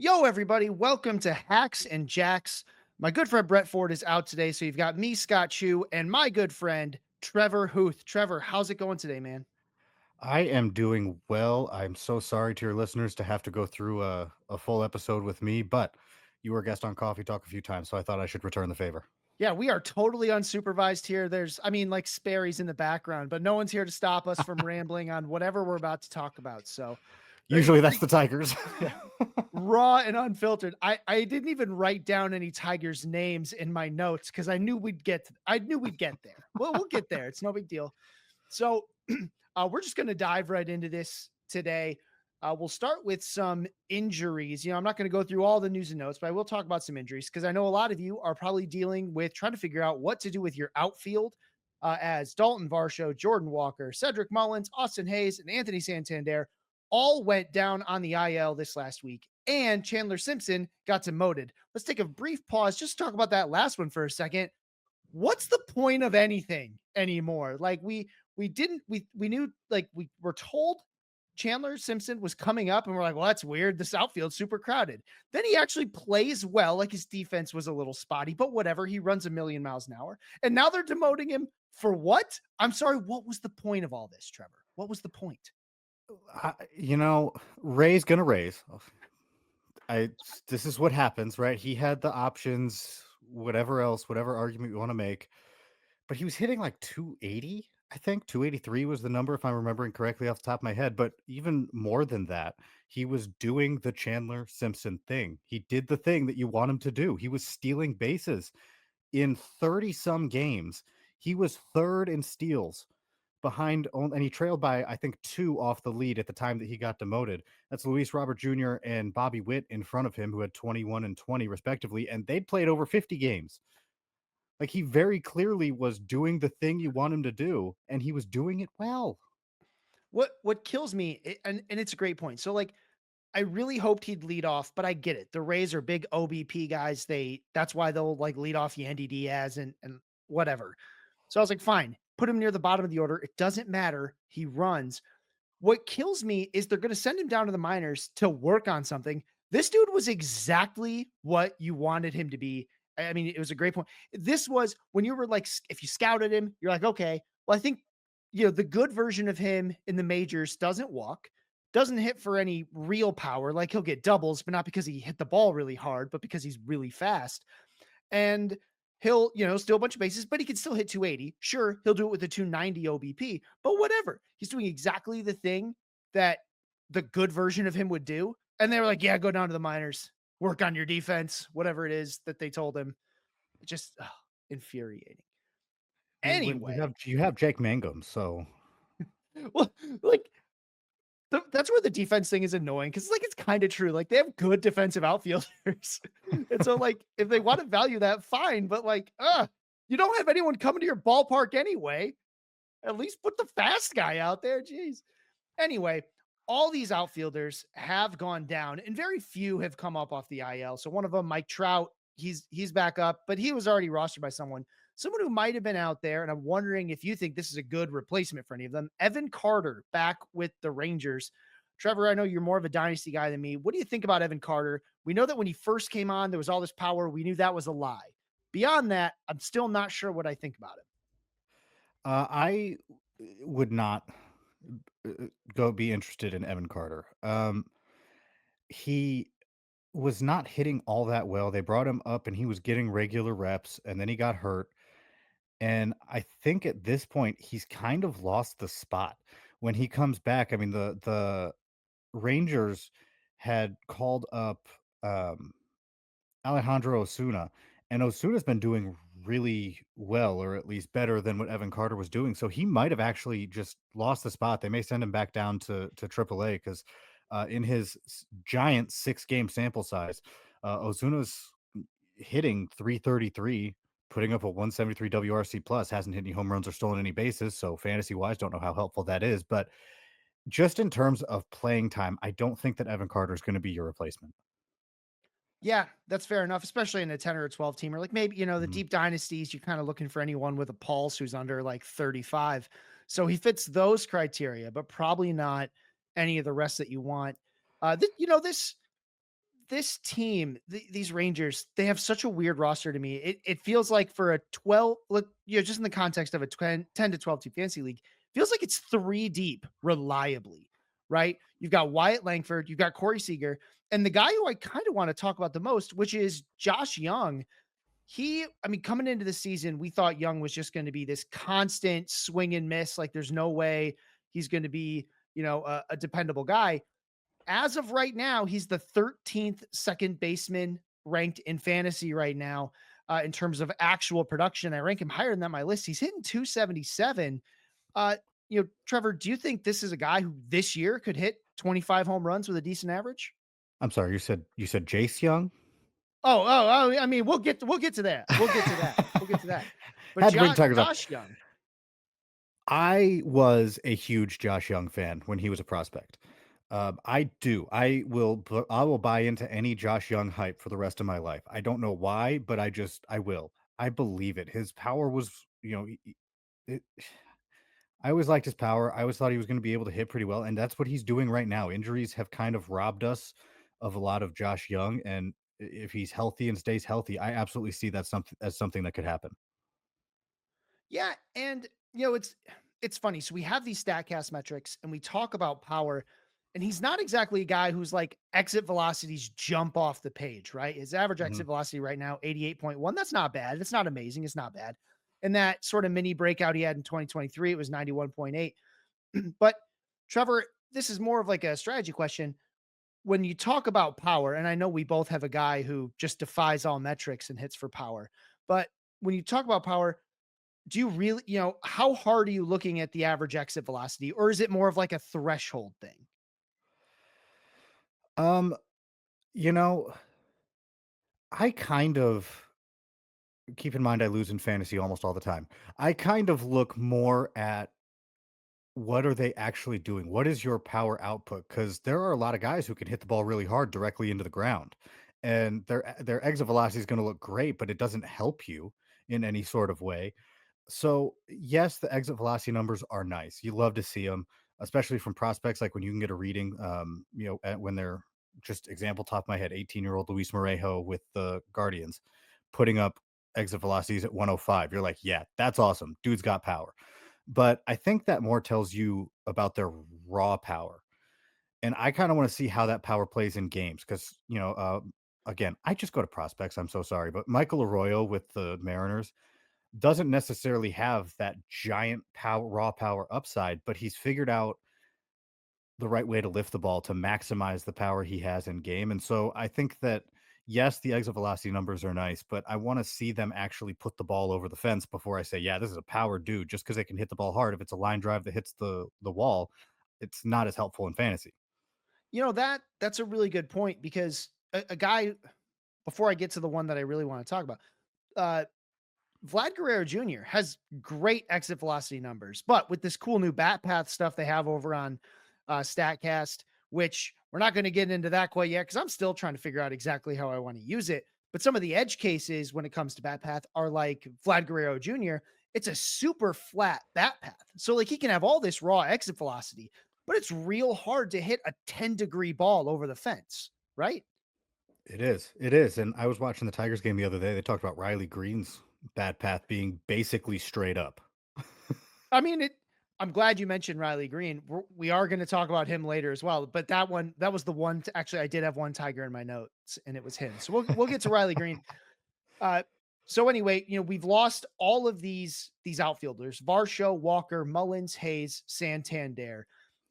Yo, everybody, welcome to Hacks and Jacks. My good friend Brett Ford is out today, so you've got me, Scott Chu, and my good friend Trevor Hooth. Trevor, how's it going today, man? I am doing well. I'm so sorry to your listeners to have to go through a full episode with me, but you were a guest on Coffee Talk a few times, so I thought I should return the favor. Yeah, we are totally unsupervised here. Like Sperry's in the background, but no one's here to stop us from rambling on whatever we're about to talk about. So, Usually that's the Tigers. yeah, raw and unfiltered. I didn't even write down any Tigers names in my notes because I knew we'd get there. Well, we'll get there. It's no big deal. So we're just going to dive right into this today. We'll start with some injuries. I'm not going to go through all the news and notes, but I will talk about some injuries because I know a lot of you are probably dealing with trying to figure out what to do with your outfield as Dalton Varsho, Jordan Walker, Cedric Mullins, Austin Hayes, and Anthony Santander all went down on the IL this last week. And Chandler Simpson got demoted. Let's take a brief pause, just talk about that last one for a second. What's the point of anything anymore? Like we didn't we knew, like, we were told Chandler Simpson was coming up and we're like, well, that's weird. This outfield's super crowded. Then he actually plays well. Like, his defense was a little spotty, but whatever. He runs a million miles an hour. And now they're demoting him for what? I'm sorry. What was the point of all this, Trevor? What was the point? Ray's gonna raise. I This is what happens, right? He had the options, whatever else, whatever argument you want to make, but he was hitting like 280. I think 283 was the number, if I'm remembering correctly off the top of my head. But even more than that, he was doing the Chandler Simpson thing. He did the thing that you want him to do. He was stealing bases in 30 some games. He was third in steals and he trailed by, I think, two off the lead at the time that he got demoted. That's Luis Robert Jr. and Bobby Witt in front of him, who had 21 and 20 respectively, and they'd played over 50 games. Like, he very clearly was doing the thing you want him to do, and he was doing it well. What kills me, and it's a great point. So, like, I really hoped he'd lead off, but I get it. The Rays are big OBP guys. That's why they'll, like, lead off Yandy Diaz and whatever. So I was like, fine, put him near the bottom of the order. It doesn't matter. He runs. What kills me is they're going to send him down to the minors to work on something. This dude was exactly what you wanted him to be. I mean, it was a great point. This was when you were like, if you scouted him, you're like, okay, well, I think, the good version of him in the majors doesn't walk, doesn't hit for any real power. Like, he'll get doubles, but not because he hit the ball really hard, but because he's really fast. And he'll, steal a bunch of bases, but he can still hit 280. Sure, he'll do it with a 290 OBP, but whatever. He's doing exactly the thing that the good version of him would do. And they were like, yeah, go down to the minors, work on your defense, whatever it is that they told him. Just infuriating. When you Anyway, have Jake Mangum, so well, like, that's where the defense thing is annoying because, like, it's kind of true. Like, they have good defensive outfielders, and so, like, if they want to value that, fine. But, like, you don't have anyone coming to your ballpark anyway. At least put the fast guy out there. Jeez. Anyway, all these outfielders have gone down, and very few have come up off the IL. So one of them, Mike Trout, he's back up, but he was already rostered by someone who might have been out there. And I'm wondering if you think this is a good replacement for any of them. Evan Carter back with the Rangers. Trevor, I know you're more of a dynasty guy than me. What do you think about Evan Carter? We know that when he first came on, there was all this power. We knew that was a lie. Beyond that, I'm still not sure what I think about him. I would not go be interested in Evan Carter. He was not hitting all that well. They brought him up and he was getting regular reps, and then he got hurt. And I think at this point he's kind of lost the spot. When he comes back, I mean, the Rangers had called up Alejandro Osuna, and Osuna's been doing really well, or at least better than what Evan Carter was doing. So he might have actually just lost the spot. They may send him back down to AAA because in his giant 6 game sample size, Osuna's hitting 333, putting up a 173 WRC plus, hasn't hit any home runs or stolen any bases. So fantasy wise, don't know how helpful that is. But just in terms of playing time, I don't think that Evan Carter is going to be your replacement. Yeah, that's fair enough, especially in a 10 or a 12 teamer. Like, maybe, the Mhm. deep dynasties, you're kind of looking for anyone with a pulse who's under like 35. So he fits those criteria, but probably not any of the rest that you want. This this team, these Rangers, they have such a weird roster to me. It feels like for a 12, just in the context of a 10 to 12 team fantasy league, feels like it's three deep reliably, right? You've got Wyatt Langford, you've got Corey Seager, and the guy who I kind of want to talk about the most, which is Josh Young. I mean, coming into the season, we thought Young was just going to be this constant swing and miss. Like there's no way he's going to be, a dependable guy. As of right now, he's the 13th second baseman ranked in fantasy right now in terms of actual production. I rank him higher than that on my list. He's hitting 277. Uh, Trevor, do you think this is a guy who this year could hit 25 home runs with a decent average? I'm sorry, you said Jace Young? Oh, I mean, we'll get to that. We'll get to that. We'll get to that. But Had to bring Tigers up. Josh Young, I was a huge Josh Young fan when he was a prospect. I do. I will buy into any Josh Young hype for the rest of my life. I don't know why, but I will. I believe it. His power was, it, I always liked his power. I always thought he was going to be able to hit pretty well, and that's what he's doing right now. Injuries have kind of robbed us of a lot of Josh Young, and if he's healthy and stays healthy, I absolutely see that something as something that could happen. yeah, and it's funny. So we have these Statcast metrics, and we talk about power, and he's not exactly a guy who's like exit velocities jump off the page, right? His average Mhm. exit velocity right now 88.1. That's not bad. It's not amazing. It's not bad. And that sort of mini breakout he had in 2023, it was 91.8. But Trevor, this is more of like a strategy question. When you talk about power, and I know we both have a guy who just defies all metrics and hits for power, but when you talk about power, do you really, how hard are you looking at the average exit velocity, or is it more of like a threshold thing? Um, you know, I kind of keep in mind I lose in fantasy almost all the time. I kind of look more at what are they actually doing? What is your power output? Because there are a lot of guys who can hit the ball really hard directly into the ground, and their exit velocity is going to look great, but it doesn't help you in any sort of way. So, yes, the exit velocity numbers are nice. You love to see them, especially from prospects, like when you can get a reading, when they're just example top of my head, 18-year-old Luis Morejo with the Guardians putting up exit velocities at 105. You're like, yeah, that's awesome. Dude's got power. But I think that more tells you about their raw power. And I kind of want to see how that power plays in games because, again, I just go to prospects. I'm so sorry. But Michael Arroyo with the Mariners, doesn't necessarily have that giant power raw power upside, but he's figured out the right way to lift the ball to maximize the power he has in game. And so I think that yes, the exit velocity numbers are nice, but I want to see them actually put the ball over the fence before I say, yeah, this is a power dude. Just because they can hit the ball hard, if it's a line drive that hits the wall, it's not as helpful in fantasy. That's a really good point because a guy, before I get to the one that I really want to talk about, uh, Vlad Guerrero Jr. has great exit velocity numbers, but with this cool new bat path stuff they have over on Statcast, which we're not going to get into that quite yet because I'm still trying to figure out exactly how I want to use it. But some of the edge cases when it comes to bat path are like Vlad Guerrero Jr. It's a super flat bat path. So like he can have all this raw exit velocity, but it's real hard to hit a 10-degree ball over the fence, right? It is. It is. And I was watching the Tigers game the other day. They talked about Riley Green's bad path being basically straight up. I mean, I'm glad you mentioned Riley Greene. We are going to talk about him later as well. But that was the one. Actually, I did have one Tiger in my notes, and it was him. So we'll get to Riley Greene. Uh, so anyway, we've lost all of these outfielders: Varsho, Walker, Mullins, Hayes, Santander.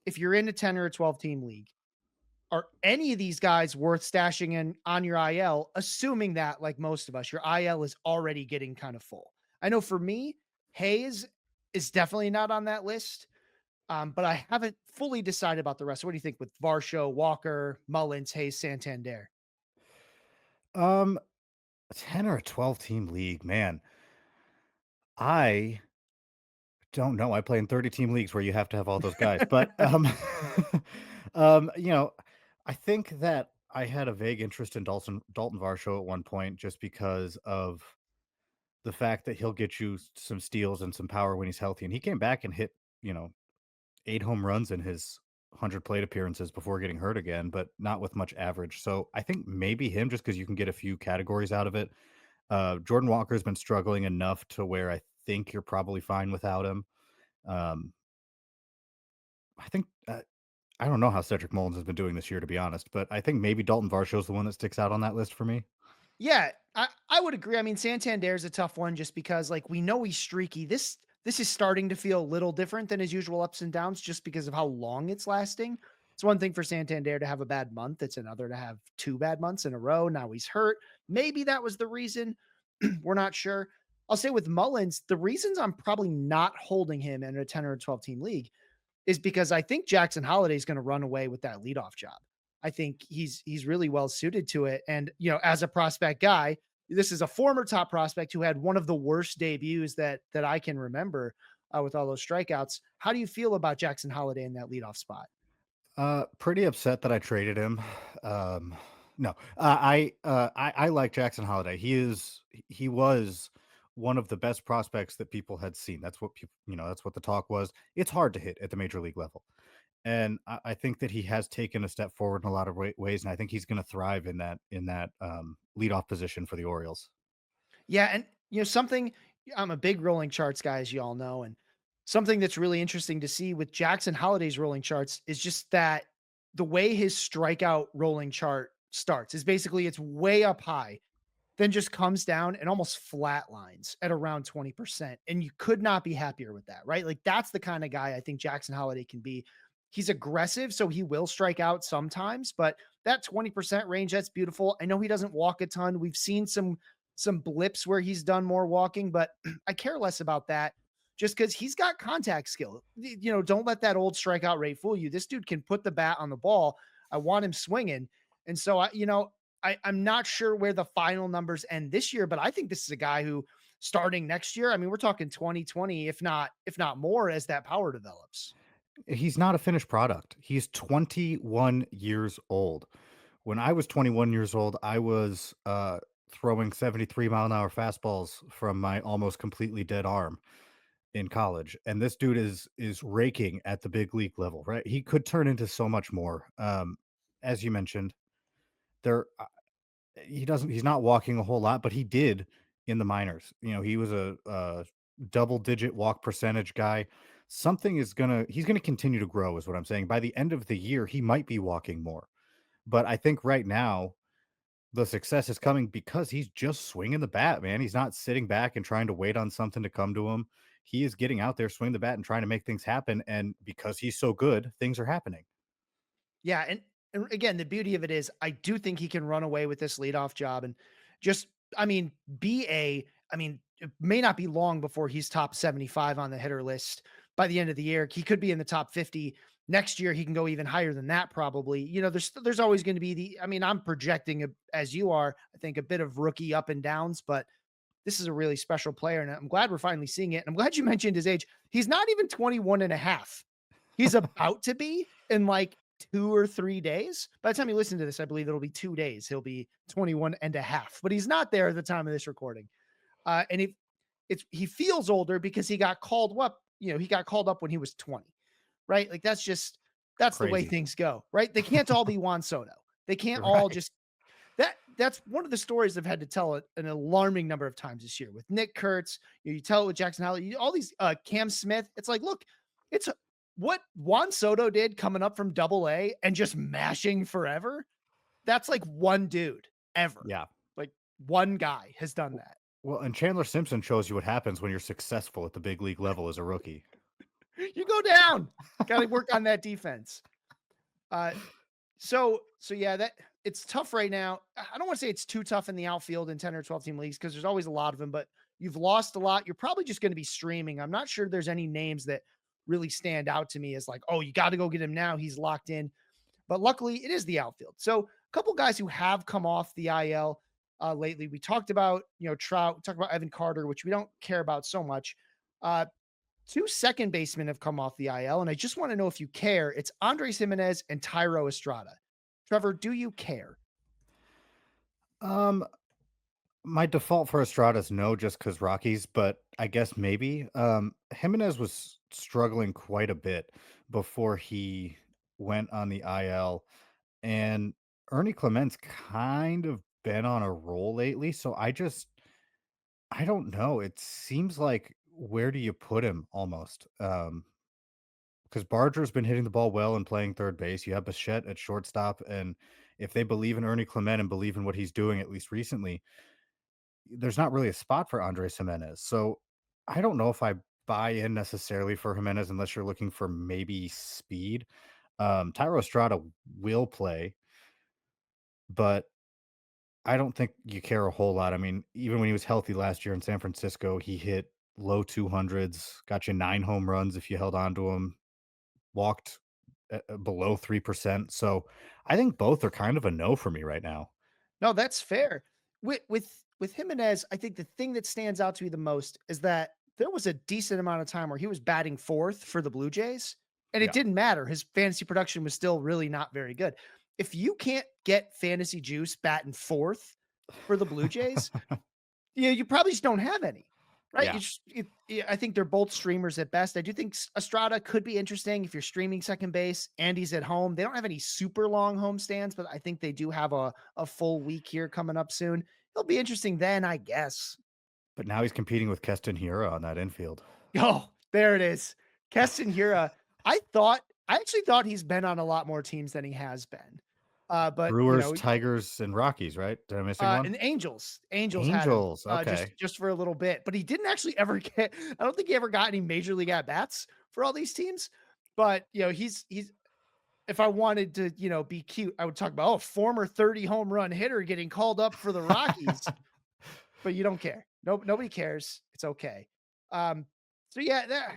If you're in a 10 or a 12 team league, are any of these guys worth stashing in on your IL, assuming that, like most of us, your IL is already getting kind of full? I know for me, Hayes is definitely not on that list, but I haven't fully decided about the rest. What do you think with Varsho, Walker, Mullins, Hayes, Santander? Um, a 10 or a 12 team league, man. I don't know. I play in 30 team leagues where you have to have all those guys. But um, you know, I think that I had a vague interest in Dalton Varsho at one point just because of the fact that he'll get you some steals and some power when he's healthy. And he came back and hit, you know, 8 home runs in his 100 plate appearances before getting hurt again, but not with much average. So I think maybe him just because you can get a few categories out of it. Jordan Walker's been struggling enough to where I think you're probably fine without him. Um, I think I don't know how Cedric Mullins has been doing this year, to be honest, but I think maybe Dalton Varshaw's the one that sticks out on that list for me. Yeah, I would agree. I mean, Santander is a tough one just because like we know he's streaky. This is starting to feel a little different than his usual ups and downs just because of how long it's lasting. It's one thing for Santander to have a bad month. It's another to have two bad months in a row. Now he's hurt. Maybe that was the reason. We're not sure. I'll say with Mullins, the reasons I'm probably not holding him in a 10 or a 12 team league is because I think Jackson Holiday is going to run away with that leadoff job. I think he's really well suited to it. And as a prospect guy, this is a former top prospect who had one of the worst debuts that I can remember with all those strikeouts. How do you feel about Jackson Holiday in that leadoff spot? Pretty upset that I traded him. Um, no, I like Jackson Holiday. He was one of the best prospects that people had seen. That's what people, that's what the talk was. It's hard to hit at the major league level, and I think that he has taken a step forward in a lot of ways, and I think he's going to thrive in that leadoff position for the Orioles. Yeah, and something I'm a big rolling charts guy, as you all know, and something that's really interesting to see with Jackson Holiday's rolling charts is just that the way his strikeout rolling chart starts is basically it's way up high, then just comes down and almost flatlines at around 20%. And you could not be happier with that, right? Like that's the kind of guy I think Jackson Holiday can be. He's aggressive, so he will strike out sometimes, but that 20% range, that's beautiful. I know he doesn't walk a ton. We've seen some blips where he's done more walking, but I care less about that just because he's got contact skill. Don't let that old strikeout rate fool you. This dude can put the bat on the ball. I want him swinging. And so I'm not sure where the final numbers end this year, but I think this is a guy who starting next year, I mean, we're talking 2020, if not more, as that power develops. He's not a finished product. He's 21 years old. When I was 21 years old, I was throwing 73-mile-an-hour fastballs from my almost completely dead arm in college, and this dude is raking at the big league level. Right, he could turn into so much more. As you mentioned, there he's not walking a whole lot, but he did in the minors. He was a double digit walk percentage guy. He's gonna continue to grow, is what I'm saying. By the end of the year, he might be walking more. But I think right now the success is coming because he's just swinging the bat, man. He's not sitting back and trying to wait on something to come to him. He is getting out there, swinging the bat, and trying to make things happen. And because he's so good, things are happening. Yeah, and again, the beauty of it is I do think he can run away with this leadoff job and just, I mean, I mean, it may not be long before he's top 75 on the hitter list by the end of the year. He could be in the top 50 next year. He can go even higher than that, probably. There's always going to be I mean, I'm projecting as you are, I think a bit of rookie up and downs, but this is a really special player. And I'm glad we're finally seeing it. And I'm glad you mentioned his age. He's not even 21 and a half. He's about to be in like 2 or 3 days. By the time you listen to this, I believe it'll be 2 days. He'll be 21 and a half, but he's not there at the time of this recording. And he feels older because he got called up, he got called up when he was 20, right? Like that's the way Crazy. things go, right? They can't all be Juan Soto. They can't all Right. just that's one of the stories I've had to tell an alarming number of times this year with Nick Kurtz. You tell it with Jackson Howley, all these Cam Smith. It's like, look, it's what Juan Soto did coming up from Double A and just mashing forever. That's like one dude ever. Yeah. Like one guy has done that. Well, and Chandler Simpson shows you what happens when you're successful at the big league level as a rookie. You go down. Got to work on that defense. Uh, so yeah, that it's tough right now. I don't want to say it's too tough in the outfield in 10 or 12 team leagues because there's always a lot of them, but you've lost a lot. You're probably just going to be streaming. I'm not sure there's any names that really stand out to me as like, oh, you got to go get him now. He's locked in. But luckily, it is the outfield. So a couple guys who have come off the IL lately. We talked about, Trout. We talked about Evan Carter, which we don't care about so much. Uh, Two second basemen have come off the IL, and I just want to know if you care. It's Andres Giminez and THAIRO Estrada. Trevor, do you care? Um, my default for Estrada is no, just because Rockies, but I guess maybe. Jimenez was struggling quite a bit before he went on the IL, and Ernie Clement's kind of been on a roll lately. So I don't know. It seems like where do you put him almost? Because Barger's been hitting the ball well and playing third base. You have Bichette at shortstop, and if they believe in Ernie Clement and believe in what he's doing, at least recently, there's not really a spot for Andres Jimenez. So I don't know if I buy in necessarily for Jimenez unless you're looking for maybe speed. Thairo Estrada will play, but I don't think you care a whole lot. I mean, even when he was healthy last year in San Francisco, he hit low 200s, got you 9 home runs if you held on to him, walked below 3%. So I think both are kind of a no for me right now. No, that's fair. With Jimenez, I think the thing that stands out to me the most is that there was a decent amount of time where he was batting fourth for the Blue Jays, and it Yeah. didn't matter. His fantasy production was still really not very good. If you can't get fantasy juice batting fourth for the Blue Jays, yeah, you probably just don't have any, right? Yeah. I think they're both streamers at best. I do think Estrada could be interesting if you're streaming second base and he's at home. They don't have any super long home stands, but I think they do have a full week here coming up soon. It'll be interesting then, I guess. But now he's competing with Keston Hura on that infield. Oh, there it is. Keston Hura. I actually thought he's been on a lot more teams than he has been. But you Brewers, know, Tigers, and Rockies, right? Did I missing one? and Angels had him, Angels. Okay. just for a little bit, but he didn't actually ever get I don't think he ever got any major league at bats for all these teams. But, you know, he's if I wanted to, you know, be cute, I would talk about, oh, former 30 home run hitter getting called up for the Rockies, but you don't care. Nobody cares. It's okay. So yeah,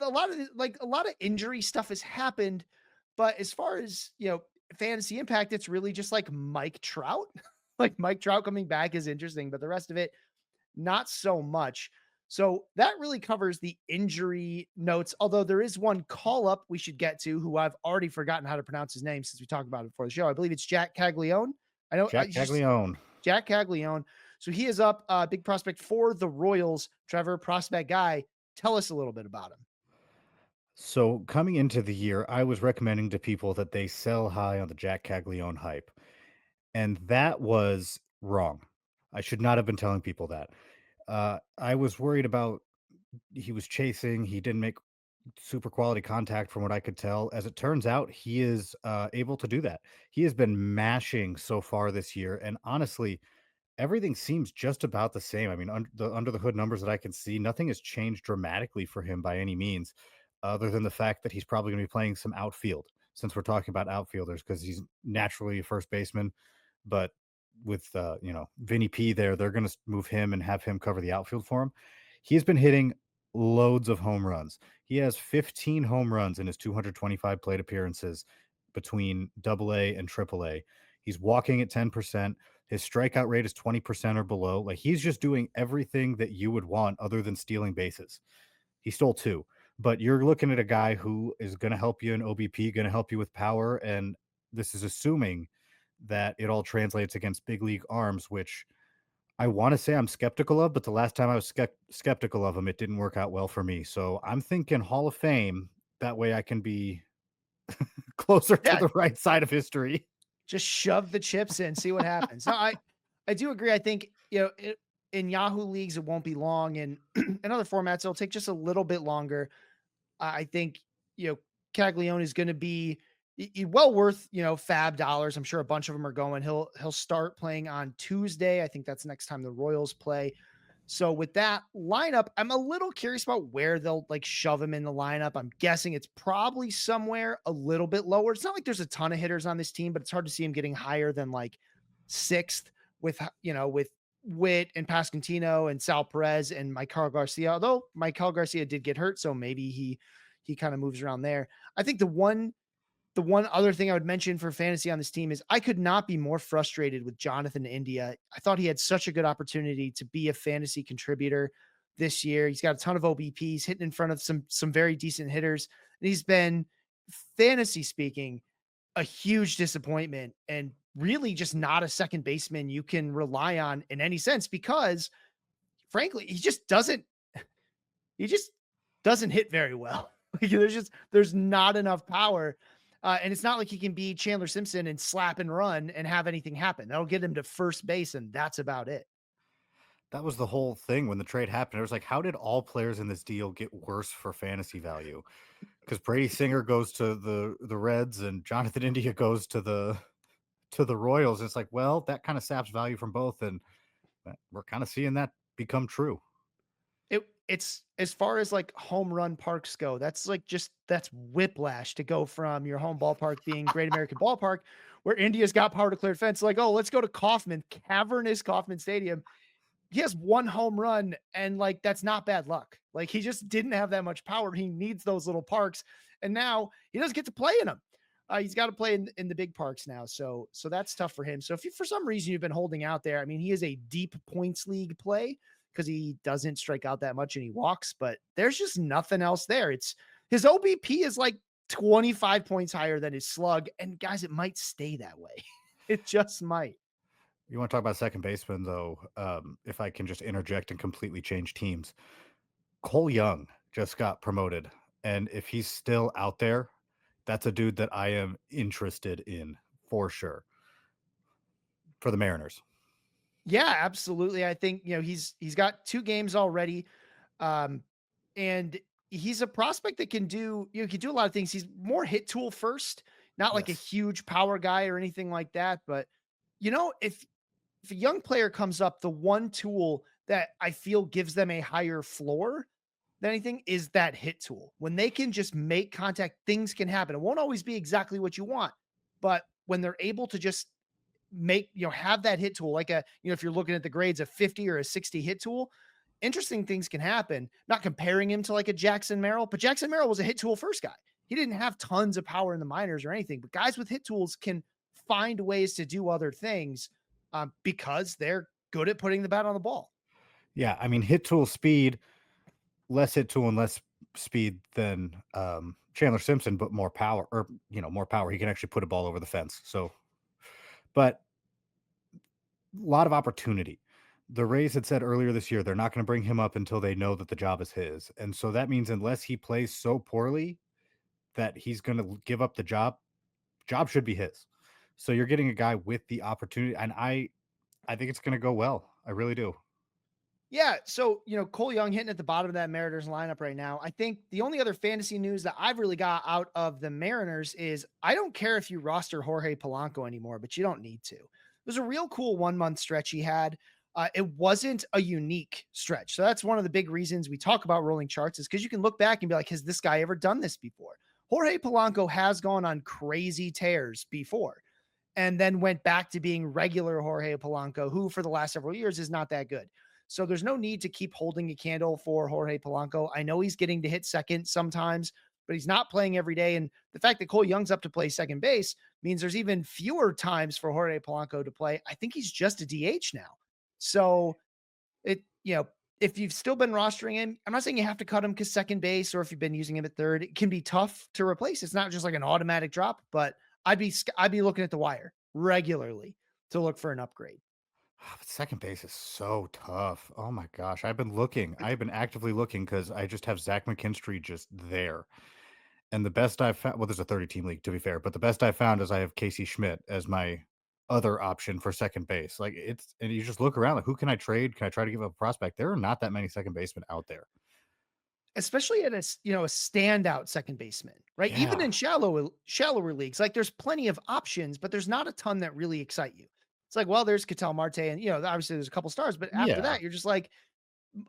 a lot of injury stuff has happened, but as far as, you know, fantasy impact, it's really just like Mike Trout. Like Mike Trout coming back is interesting, but the rest of it, not so much. So that really covers the injury notes. Although there is one call up we should get to, who I've already forgotten how to pronounce his name since we talked about it before the show. I believe it's Jack Caglione. I know Jack Caglianone. Jack Caglione. So he is up, big prospect for the Royals. Trevor, prospect guy. Tell us a little bit about him. So coming into the year, I was recommending to people that they sell high on the Jack Caglione hype. And that was wrong. I should not have been telling people that. I was worried about he was chasing, he didn't make super quality contact from what I could tell. As it turns out, he is able to do that. He has been mashing so far this year. And honestly, everything seems just about the same. I mean, under the hood numbers that I can see, nothing has changed dramatically for him by any means, other than the fact that he's probably going to be playing some outfield since we're talking about outfielders because he's naturally a first baseman. But with Vinny P there, they're going to move him and have him cover the outfield for him. He's been hitting loads of home runs. He has 15 home runs in his 225 plate appearances between Double A and Triple A. He's walking at 10%. His strikeout rate is 20% or below. Like he's just doing everything that you would want other than stealing bases. He stole two, but you're looking at a guy who is going to help you in OBP, going to help you with power. And this is assuming that it all translates against big league arms, which I want to say I'm skeptical of, but the last time I was skeptical of him, it didn't work out well for me. So I'm thinking Hall of Fame. That way I can be closer to Yeah, the right side of history. just shove the chips in, see what happens. No, I do agree. I think, you know, in Yahoo leagues, it won't be long, and in other formats, it'll take just a little bit longer. I think, you know, Caglione is going to be well worth, you know, fab dollars. I'm sure a bunch of them are going. He'll start playing on Tuesday. I think that's the next time the Royals play. So with that lineup, I'm a little curious about where they'll like shove him in the lineup. I'm guessing it's probably somewhere a little bit lower. It's not like there's a ton of hitters on this team, but it's hard to see him getting higher than like sixth with, you know, with Witt and Pascantino and Sal Perez and Michael Garcia. Although Michael Garcia did get hurt, so maybe he kind of moves around there. I think the one other thing I would mention for fantasy on this team is I could not be more frustrated with Jonathan India. I thought he had such a good opportunity to be a fantasy contributor this year. He's got a ton of OBPs, hitting in front of some very decent hitters, and he's been, fantasy speaking, a huge disappointment and really just not a second baseman you can rely on in any sense because frankly, he just doesn't hit very well. Like, there's not enough power. And it's not like he can be Chandler Simpson and slap and run and have anything happen. That'll get him to first base, and that's about it. That was the whole thing when the trade happened. It was like, how did all players in this deal get worse for fantasy value? Because Brady Singer goes to the Reds and Jonathan India goes to the Royals. It's like, well, that kind of saps value from both, and we're kind of seeing that become true. It's as far as like home run parks go, that's like that's whiplash to go from your home ballpark being Great American Ballpark, where India's got power declared fence. Like, oh, let's go to cavernous Kauffman Stadium. He has one home run, and like that's not bad luck. Like he just didn't have that much power. He needs those little parks, and now he doesn't get to play in them. He's got to play in the big parks now, so that's tough for him. So if you, for some reason you've been holding out there, I mean, he is a deep points league play because he doesn't strike out that much and he walks, but there's just nothing else there. It's his OBP is like 25 points higher than his slug, and guys, it might stay that way. It just might. You want to talk about second baseman, though? If I can just interject and completely change teams, Cole Young just got promoted, and if he's still out there, that's a dude that I am interested in for sure for the Mariners. Yeah, absolutely. I think, he's got 2 games already. Um, and he's a prospect that can do a lot of things. He's more hit tool first, not like a Yes. huge power guy or anything like that. But if a young player comes up, the one tool that I feel gives them a higher floor than anything is that hit tool. When they can just make contact, things can happen. It won't always be exactly what you want, but when they're able to just have that hit tool, like if you're looking at the grades, a 50 or a 60 hit tool, interesting things can happen. Not comparing him to like a Jackson Merrill, but Jackson Merrill was a hit tool first guy. He didn't have tons of power in the minors or anything, but guys with hit tools can find ways to do other things because they're good at putting the bat on the ball. Yeah, I mean, hit tool speed, less hit tool and less speed than Chandler Simpson, but more power, or more power. He can actually put a ball over the fence. So, but a lot of opportunity. The Rays had said earlier this year they're not going to bring him up until they know that the job is his, and so that means unless he plays so poorly that he's going to give up the job should be his. So you're getting a guy with the opportunity, and I think it's going to go well. I really do. Yeah, so Cole Young hitting at the bottom of that Mariners lineup right now. I think the only other fantasy news that I've really got out of the Mariners is I don't care if you roster Jorge Polanco anymore, but you don't need to. It was a real cool 1 month stretch he had. It wasn't a unique stretch, so that's one of the big reasons we talk about rolling charts is because you can look back and be like, has this guy ever done this before? Jorge Polanco has gone on crazy tears before and then went back to being regular Jorge Polanco, who for the last several years is not that good. So there's no need to keep holding a candle for Jorge Polanco. I know he's getting to hit second sometimes, but he's not playing every day. And the fact that Cole Young's up to play second base means there's even fewer times for Jorge Polanco to play. I think he's just a DH now. So if you've still been rostering him, I'm not saying you have to cut him because second base, or if you've been using him at third, it can be tough to replace. It's not just like an automatic drop, but I'd be looking at the wire regularly to look for an upgrade. But second base is so tough. Oh my gosh. I've been looking. I've been actively looking because I just have Zach McKinstry just there. And the best I've found, well, there's a 30 team league to be fair, but the best I found is I have Casey Schmidt as my other option for second base. Like and you just look around, like, who can I trade? Can I try to give up a prospect? There are not that many second basemen out there. Especially at a standout second baseman, right? Even Yeah. in shallower leagues, like there's plenty of options, but there's not a ton that really excite you. It's like, well, there's Ketel Marte, and obviously there's a couple stars, but after Yeah. that, you're just like,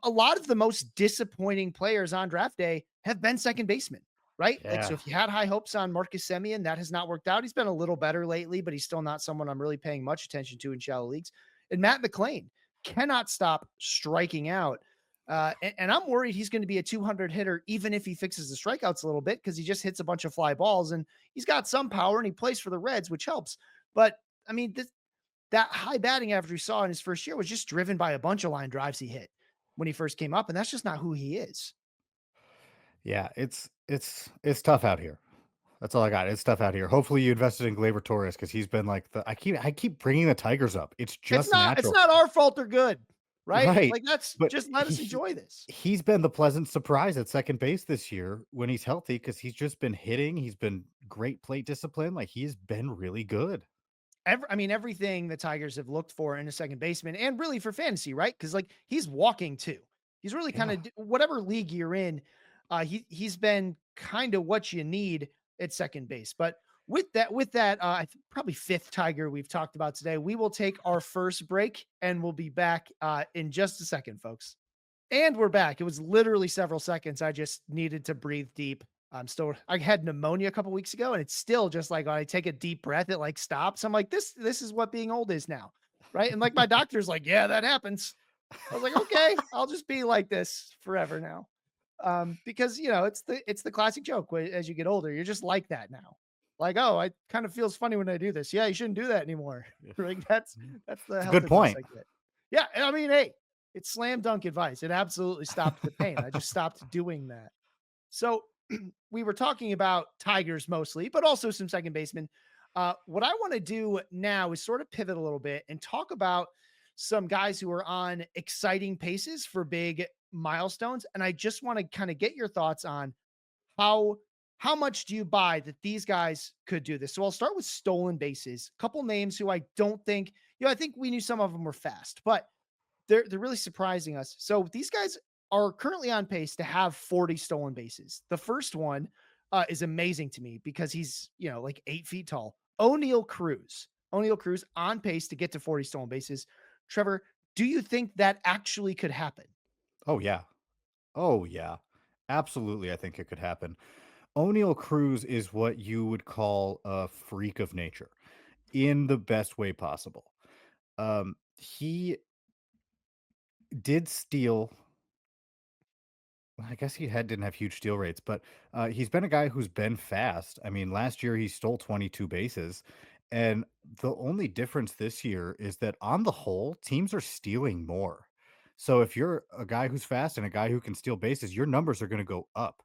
a lot of the most disappointing players on draft day have been second basemen, right? Like, so Yeah. if you had high hopes on Marcus Semien, that has not worked out. He's been a little better lately, but he's still not someone I'm really paying much attention to in shallow leagues. And Matt McLean cannot stop striking out. And I'm worried he's going to be a 200 hitter, even if he fixes the strikeouts a little bit, because he just hits a bunch of fly balls and he's got some power and he plays for the Reds, which helps. But I mean, that high batting average we saw in his first year was just driven by a bunch of line drives he hit when he first came up, and that's just not who he is. Yeah. It's tough out here. That's all I got. It's tough out here. Hopefully you invested in Gleyber Torres because he's been like I keep bringing the Tigers up. It's It's just not it's natural. not our fault they're good. right? Right. Like, that's But just let us enjoy this. he's been the pleasant surprise at second base this year when he's healthy because he's just been hitting. He's been great plate discipline. Like he's been really good. I mean, everything the Tigers have looked for in a second baseman and really for fantasy, right? Because like he's walking too. He's really kind Yeah. of whatever league you're in. He's been kind of what you need at second base. But with that, probably fifth Tiger we've talked about today. We will take our first break and we'll be back in just a second, folks. And we're back. It was literally several seconds. I just needed to breathe deep. I had pneumonia a couple weeks ago, and it's still just like when I take a deep breath, it like stops. I'm like, this is what being old is now. Right. And like my doctor's like, yeah, that happens. I was like, okay, I'll just be like this forever now. Because it's the classic joke as you get older, you're just like that now. Like, oh, I kind of feels funny when I do this. Yeah, you shouldn't do that anymore. Yeah. Like that's Mhm. that's the It's a health good advice point. I get. Yeah, and I mean, hey, it's slam dunk advice. It absolutely stopped the pain. I just stopped doing that. So we were talking about Tigers mostly, but also some second basemen. What I want to do now is sort of pivot a little bit and talk about some guys who are on exciting paces for big milestones. And I just want to kind of get your thoughts on how how much do you buy that these guys could do this? So I'll start with stolen bases. A couple names who I don't think, I think we knew some of them were fast, but they're really surprising us. So these guys are currently on pace to have 40 stolen bases. The first one is amazing to me because he's like 8 feet tall. O'Neill Cruz on pace to get to 40 stolen bases. Trevor, do you think that actually could happen? Oh yeah. Oh yeah. Absolutely. I think it could happen. O'Neill Cruz is what you would call a freak of nature in the best way possible. He did steal. I guess didn't have huge steal rates, but he's been a guy who's been fast. I mean, last year he stole 22 bases, and the only difference this year is that on the whole, teams are stealing more. So if you're a guy who's fast and a guy who can steal bases, your numbers are going to go up.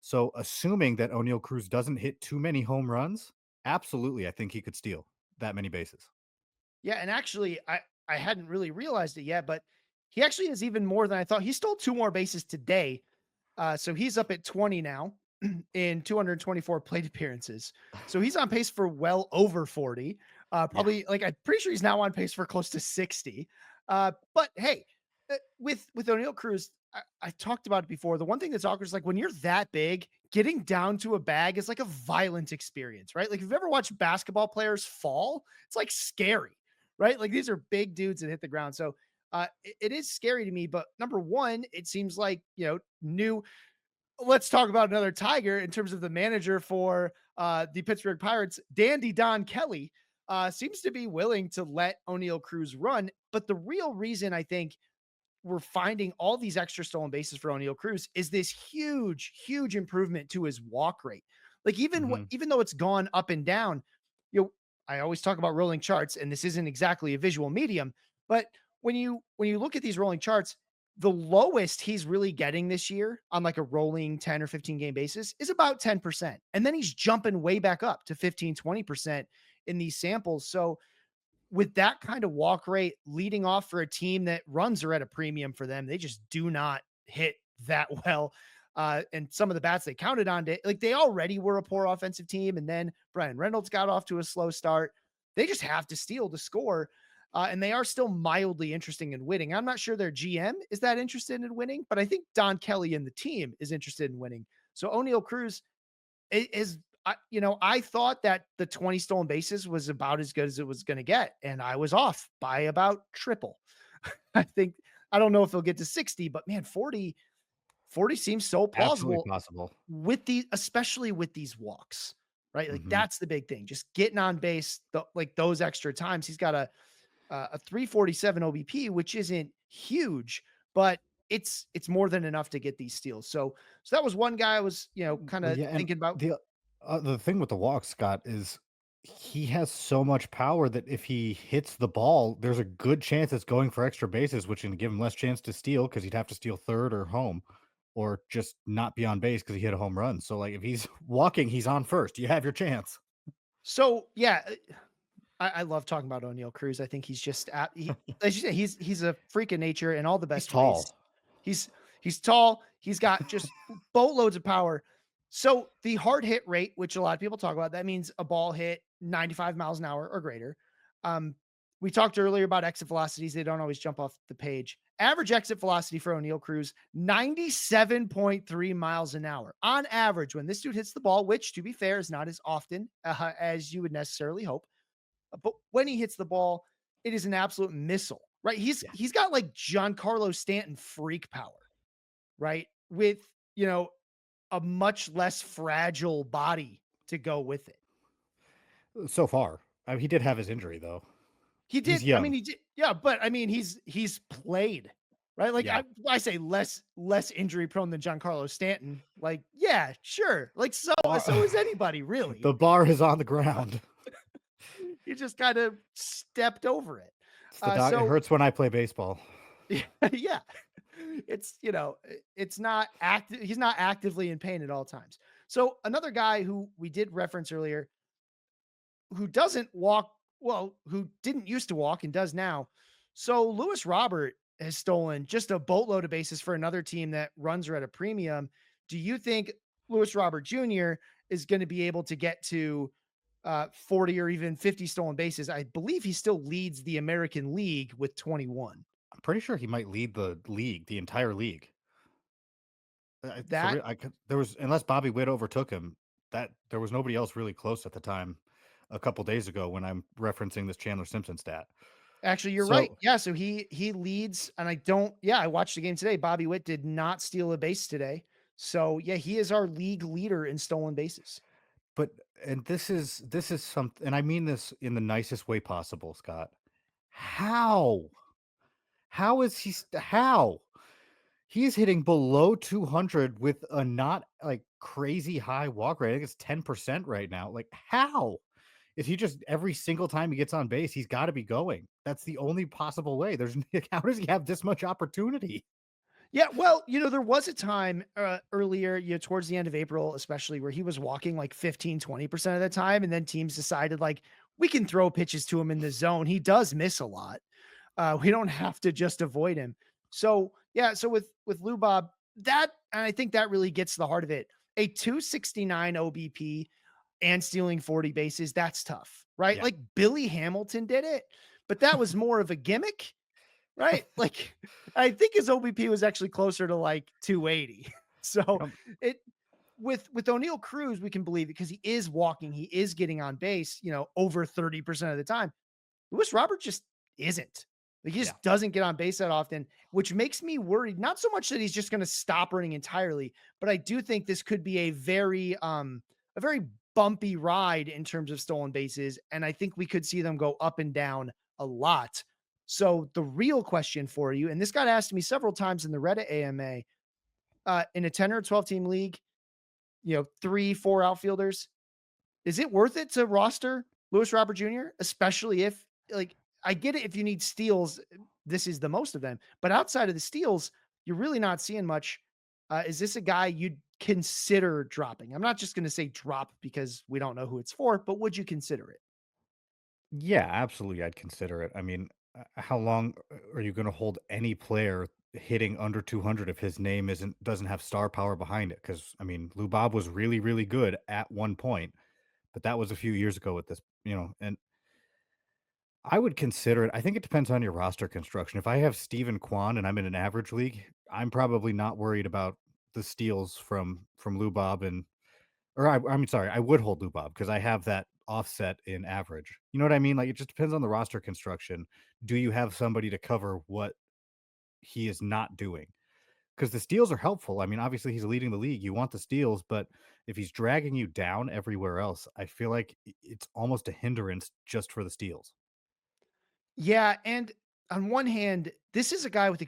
So assuming that O'Neill Cruz doesn't hit too many home runs, absolutely, I think he could steal that many bases. Yeah, and actually, I hadn't really realized it yet, but he actually is even more than I thought. He stole two more bases today, so he's up at 20 now in 224 plate appearances. So he's on pace for well over 40. Yeah. Probably like I'm pretty sure he's now on pace for close to 60. But hey, with O'Neill Cruz, I talked about it before. The one thing that's awkward is like when you're that big, getting down to a bag is like a violent experience, right? Like if you've ever watched basketball players fall, it's like scary, right? Like these are big dudes that hit the ground. So it is scary to me. But number one, it seems like new. Let's talk about another Tiger in terms of the manager for the Pittsburgh Pirates. Dandy Don Kelly seems to be willing to let O'Neill Cruz run. But the real reason I think we're finding all these extra stolen bases for O'Neill Cruz is this huge, huge improvement to his walk rate. Like Mhm. even though it's gone up and down, you know, I always talk about rolling charts, and this isn't exactly a visual medium, but when you look at these rolling charts, the lowest he's really getting this year on like a rolling 10 or 15 game basis is about 10%. And then he's jumping way back up to 15, 20% in these samples. So with that kind of walk rate leading off for a team that runs are at a premium for them, they just do not hit that well. And some of the bats they counted on, like they already were a poor offensive team. And then Brian Reynolds got off to a slow start. They just have to steal to score. And they are still mildly interesting in winning. I'm not sure their GM is that interested in winning, but I think Don Kelly and the team is interested in winning. So O'Neill Cruz is I thought that the 20 stolen bases was about as good as it was going to get, and I was off by about triple. I think I don't know if he'll get to 60, but man, 40 seems so Absolutely plausible possible. with especially with these walks, right? Like Mhm. that's the big thing. Just getting on base, like those extra times. He's got a 347 OBP, which isn't huge, but it's more than enough to get these steals. So that was one guy I was kind Well, of yeah, and thinking about. the thing with the walk, Scott, is he has so much power that if he hits the ball, there's a good chance it's going for extra bases, which can give him less chance to steal because he'd have to steal third or home, or just not be on base because he hit a home run. So, like, if he's walking, he's on first. You have your chance. So yeah, I love talking about O'Neil Cruz. I think he's just as you say, he's a freak of nature in all the He's best ways. tall. He's he's tall. He's got just boatloads of power. So the hard hit rate, which a lot of people talk about, that means a ball hit 95 miles an hour or greater. Um, we talked earlier about exit velocities. They don't always jump off the page. Average exit velocity for O'Neil Cruz, 97.3 miles an hour on average when this dude hits the ball, which to be fair is not as often as you would necessarily hope. But when he hits the ball, it is an absolute missile, right? Yeah. He's got like Giancarlo Stanton freak power, right? With, a much less fragile body to go with it. So far, I mean, he did have his injury though. He He's did. I mean, young. he did. Yeah, but I mean, he's played, right? Like Yeah. I say less injury prone than Giancarlo Stanton. Like, yeah, sure. Like Bar- so is anybody really. the bar is on the ground. He just kind of stepped over it. It's the dog. It So hurts when I play baseball. yeah, it's it's not active. He's not actively in pain at all times. So another guy who we did reference earlier, who doesn't walk well, who didn't used to walk and does now. So Lewis Robert has stolen just a boatload of bases for another team that runs her at a premium. Do you think Lewis Robert Jr. is going to be able to get to 40 or even 50 stolen bases? I believe he still leads the American League with 21. I'm pretty sure he might lead the league, the entire league. That There was, unless Bobby Witt overtook him, that there was nobody else really close at the time. A couple days ago, when I'm referencing this Chandler Simpson stat. Actually, you're right. So, Yeah, so he leads, and I watched the game today. Bobby Witt did not steal a base today. So yeah, he is our league leader in stolen bases. but and this is something, and I mean this in the nicest way possible, Scott. How? How is he? How? He's hitting below 200 with a not like crazy high walk rate. I think it's 10% right now. Like, how? Is he just every single time he gets on base, he's got to be going? That's the only possible way. There's how does he have this much opportunity? Yeah, well, there was a time earlier, towards the end of April, especially where he was walking like 15-20% of the time. And then teams decided like we can throw pitches to him in the zone. He does miss a lot. We don't have to just avoid him. So yeah, so with Lou Bob, and I think that really gets to the heart of it. A 269 OBP and stealing 40 bases, that's tough, right? Yeah. Like Billy Hamilton did it, but that was more of a gimmick, right? Like I think his OBP was actually closer to like 280. So Um, it with O'Neil Cruz, we can believe it because he is walking, he is getting on base, over 30% of the time. Lewis Robert just isn't. Like he yeah. just doesn't get on base that often, which makes me worried. Not so much that he's just going to stop running entirely, but I do think this could be a very bumpy ride in terms of stolen bases, and I think we could see them go up and down a lot. So the real question for you, and this got asked to me several times in the Reddit AMA, in a 10 or 12 team league, 3-4 outfielders, is it worth it to roster Lewis Robert Jr., especially if, like, I get it if you need steals, this is the most of them, but outside of the steals, you're really not seeing much. Is this a guy you'd consider dropping? I'm not just going to say drop because we don't know who it's for, but would you consider it? Yeah, absolutely. I'd consider it. I mean, how long are you going to hold any player hitting under 200 if his name doesn't have star power behind it? Because I mean, Lou Bob was really, really good at one point, but that was a few years ago with this. And I would consider it. I think it depends on your roster construction. If I have Steven Kwan and I'm in an average league, I'm probably not worried about the steals from Lou Bob I mean, sorry, I would hold Lou Bob because I have that offset in average. You know what I mean? Like it just depends on the roster construction. Do you have somebody to cover what he is not doing? Because the steals are helpful. I mean, obviously he's leading the league. You want the steals, but if he's dragging you down everywhere else, I feel like it's almost a hindrance just for the steals. Yeah, and on one hand, this is a guy with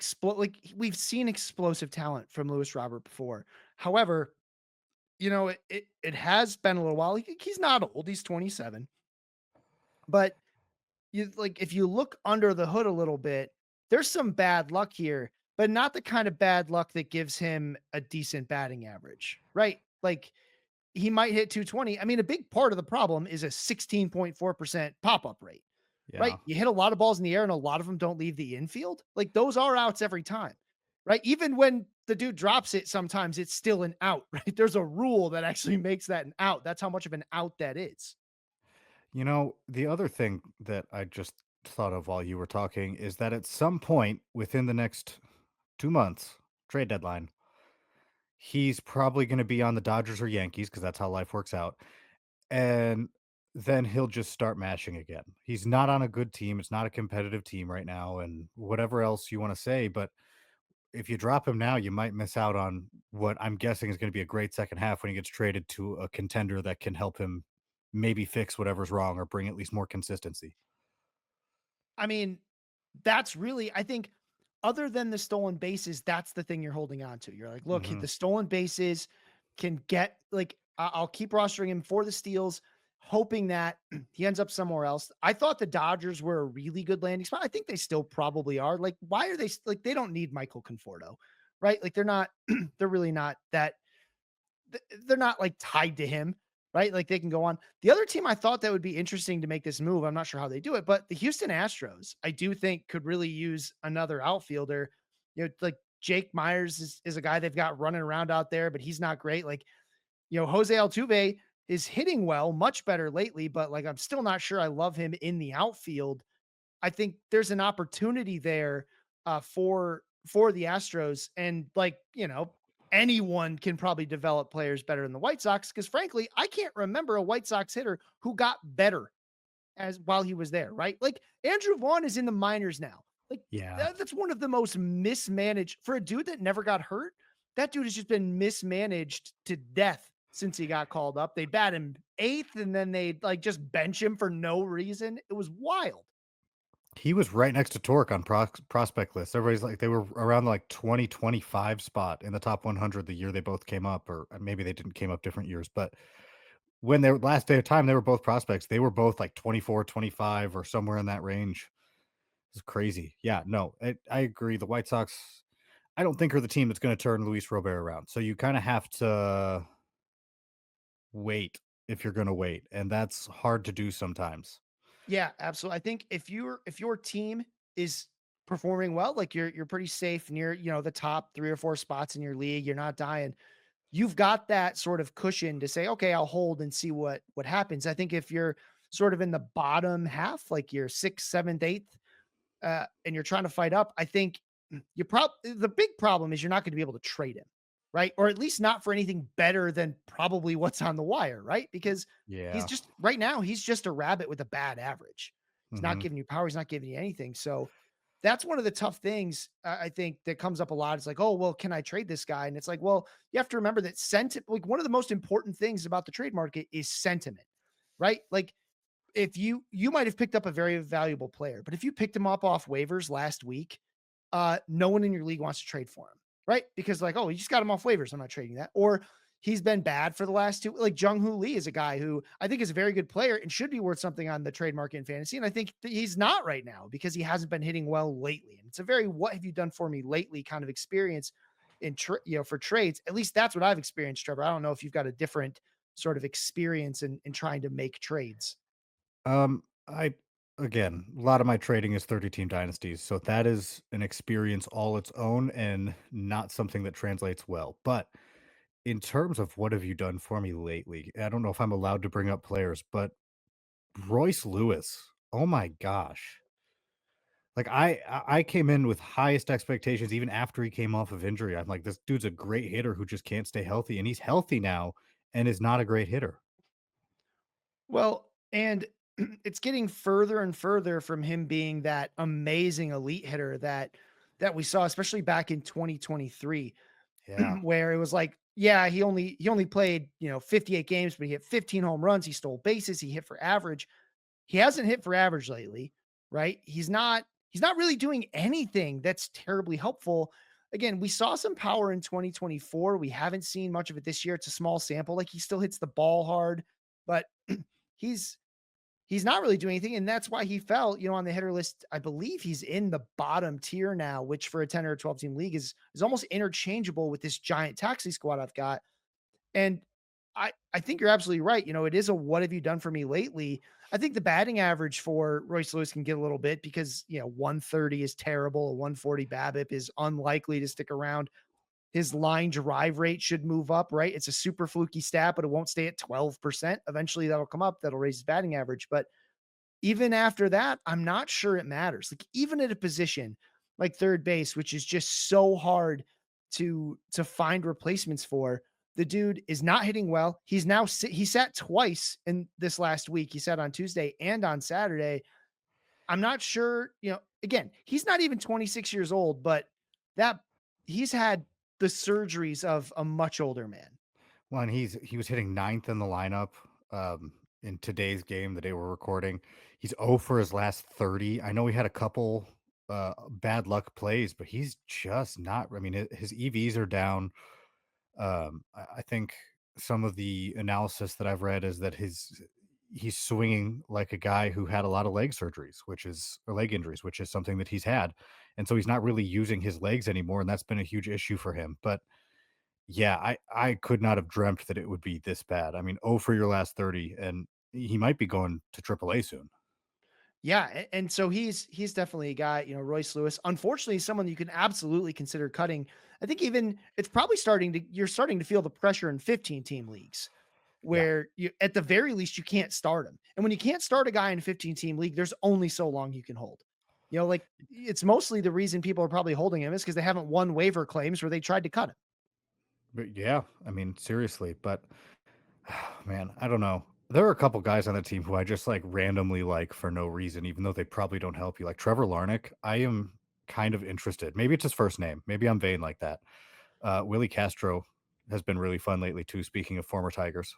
we've seen explosive talent from Lewis Robert before. However, it has been a little while. He's not old, he's 27. But if you look under the hood a little bit, there's some bad luck here, but not the kind of bad luck that gives him a decent batting average, right? Like he might hit 220. I mean, a big part of the problem is a 16.4% pop-up rate. Yeah. right? You hit a lot of balls in the air and a lot of them don't leave the infield. Like those are outs every time, right? Even when the dude drops it, sometimes it's still an out, right? There's a rule that actually makes that an out. That's how much of an out that is. You know, the other thing that I just thought of while you were talking is that at some point within the next 2 months, trade deadline, he's probably gonna be on the Dodgers or Yankees because that's how life works out, and then he'll just start mashing again. He's not on a good team, it's not a competitive team right now, and whatever else you wanna say, but if you drop him now, you might miss out on what I'm guessing is gonna be a great second half when he gets traded to a contender that can help him maybe fix whatever's wrong or bring at least more consistency. I mean, that's really, I think, other than the stolen bases, that's the thing you're holding on to. You're like, look, Mhm. the stolen bases can get like, I'll keep rostering him for the steals, hoping that he ends up somewhere else. I thought the Dodgers were a really good landing spot. I think they still probably are. Like, why are they like, they don't need Michael Conforto, right? Like, they're not, they're really not that they're not like tied to him, right? Like they can go on. The other team I thought that would be interesting to make this move. I'm not sure how they do it, but the Houston Astros, I do think could really use another outfielder. You know, like Jake Myers is a guy they've got running around out there, but he's not great. Like, you know, Jose Altuve is hitting well, much better lately, but like I'm still not sure I love him in the outfield. I think there's an opportunity there for the Astros, and like you know, anyone can probably develop players better than the White Sox because frankly, I can't remember a White Sox hitter who got better as while he was there. Right, like Andrew Vaughn is in the minors now. Like Yeah. that's one of the most mismanaged for a dude that never got hurt. That dude has just been mismanaged to death since he got called up. They bat him eighth, and then they like just bench him for no reason. It was wild. He was right next to Torque on prospect lists. Everybody's like they were around like 2025 spot in the top 100 the year they both came up, or maybe they didn't came up different years. But when their last day of time, they were both prospects. They were both like 24, 25, or somewhere in that range. It's crazy. Yeah, no, I agree. The White Sox, I don't think are the team that's going to turn Luis Robert around. So you kind of have to wait if you're going to wait, and that's hard to do sometimes. Yeah, absolutely. I think if your team is performing well, like you're pretty safe near, you know, the top 3 or 4 spots in your league, you're not dying. You've got that sort of cushion to say, "Okay, I'll hold and see what happens." I think if you're sort of in the bottom half, like you're 6th, 7th, 8th, and you're trying to fight up, I think the big problem is you're not going to be able to trade him, right? Or at least not for anything better than probably what's on the wire, right? Because he's Yeah. just right now he's just a rabbit with a bad average. He's not Hmm. giving you power. He's not giving you anything. So that's one of the tough things I think that comes up a lot. It's like, oh well, can I trade this guy? And it's like, well, you have to remember that sentiment. Like one of the most important things about the trade market is sentiment, right? Like if you might have picked up a very valuable player, but if you picked him up off waivers last week, no one in your league wants to trade for him, right? Because like, oh, you just got him off waivers. I'm not trading that. Or he's been bad for the last two. Like Jung Hoo Lee is a guy who I think is a very good player and should be worth something on the trade market in fantasy. And I think that he's not right now because he hasn't been hitting well lately. And it's a very what have you done for me lately kind of experience in for trades. At least that's what I've experienced, Trevor. I don't know if you've got a different sort of experience in trying to make trades. I again, a lot of my trading is 30 team dynasties, so that is an experience all its own and not something that translates well. But in terms of what have you done for me lately? I don't know if I'm allowed to bring up players, but Royce Lewis, oh my gosh. Like I came in with highest expectations even after he came off of injury. I'm like, this dude's a great hitter who just can't stay healthy, and he's healthy now and is not a great hitter. Well, and it's getting further and further from him being that amazing elite hitter that we saw, especially back in 2023, Yeah. where it was like, yeah, he only played 58 games, but he hit 15 home runs, he stole bases, he hit for average. He hasn't hit for average lately, right? He's not really doing anything that's terribly helpful. Again, we saw some power in 2024. We haven't seen much of it this year. It's a small sample. Like he still hits the ball hard, but he's he's not really doing anything. And that's why he fell, on the hitter list. I believe he's in the bottom tier now, which for a 10 or 12 team league is almost interchangeable with this giant taxi squad I've got. And I think you're absolutely right. It is a what have you done for me lately? I think the batting average for Royce Lewis can get a little bit because, 130 is terrible. A 140 BABIP is unlikely to stick around. His line drive rate should move up, right? It's a super fluky stat, but it won't stay at 12%. Eventually that'll come up. That'll raise his batting average. But even after that, I'm not sure it matters. Like even at a position like third base, which is just so hard to find replacements for, the dude is not hitting well. He sat twice in this last week. He sat on Tuesday and on Saturday. I'm not sure, again, he's not even 26 years old, but that he's had the surgeries of a much older man. Well, and he was hitting ninth in the lineup in today's game, the day we're recording. He's 0 for his last 30. I know he had a couple bad luck plays, but he's just not. I mean, his EVs are down. I think some of the analysis that I've read is that he's swinging like a guy who had a lot of leg surgeries, or leg injuries, which is something that he's had, and so he's not really using his legs anymore, and that's been a huge issue for him. But yeah, I could not have dreamt that it would be this bad. I mean, oh for your last 30, and he might be going to AAA soon. Yeah, and so he's definitely a guy, Royce Lewis. Unfortunately, he's someone you can absolutely consider cutting. I think even it's probably you're starting to feel the pressure in 15 team leagues Yeah, where you at the very least you can't start him. And when you can't start a guy in a 15 team league, there's only so long you can hold. Like it's mostly the reason people are probably holding him is because they haven't won waiver claims where they tried to cut him. but yeah, I mean, seriously, but man, I don't know. There are a couple guys on the team who I just like randomly like for no reason, even though they probably don't help you. Like Trevor Larnach, I am kind of interested. Maybe it's his first name. Maybe I'm vain like that. Willie Castro has been really fun lately too. Speaking of former Tigers,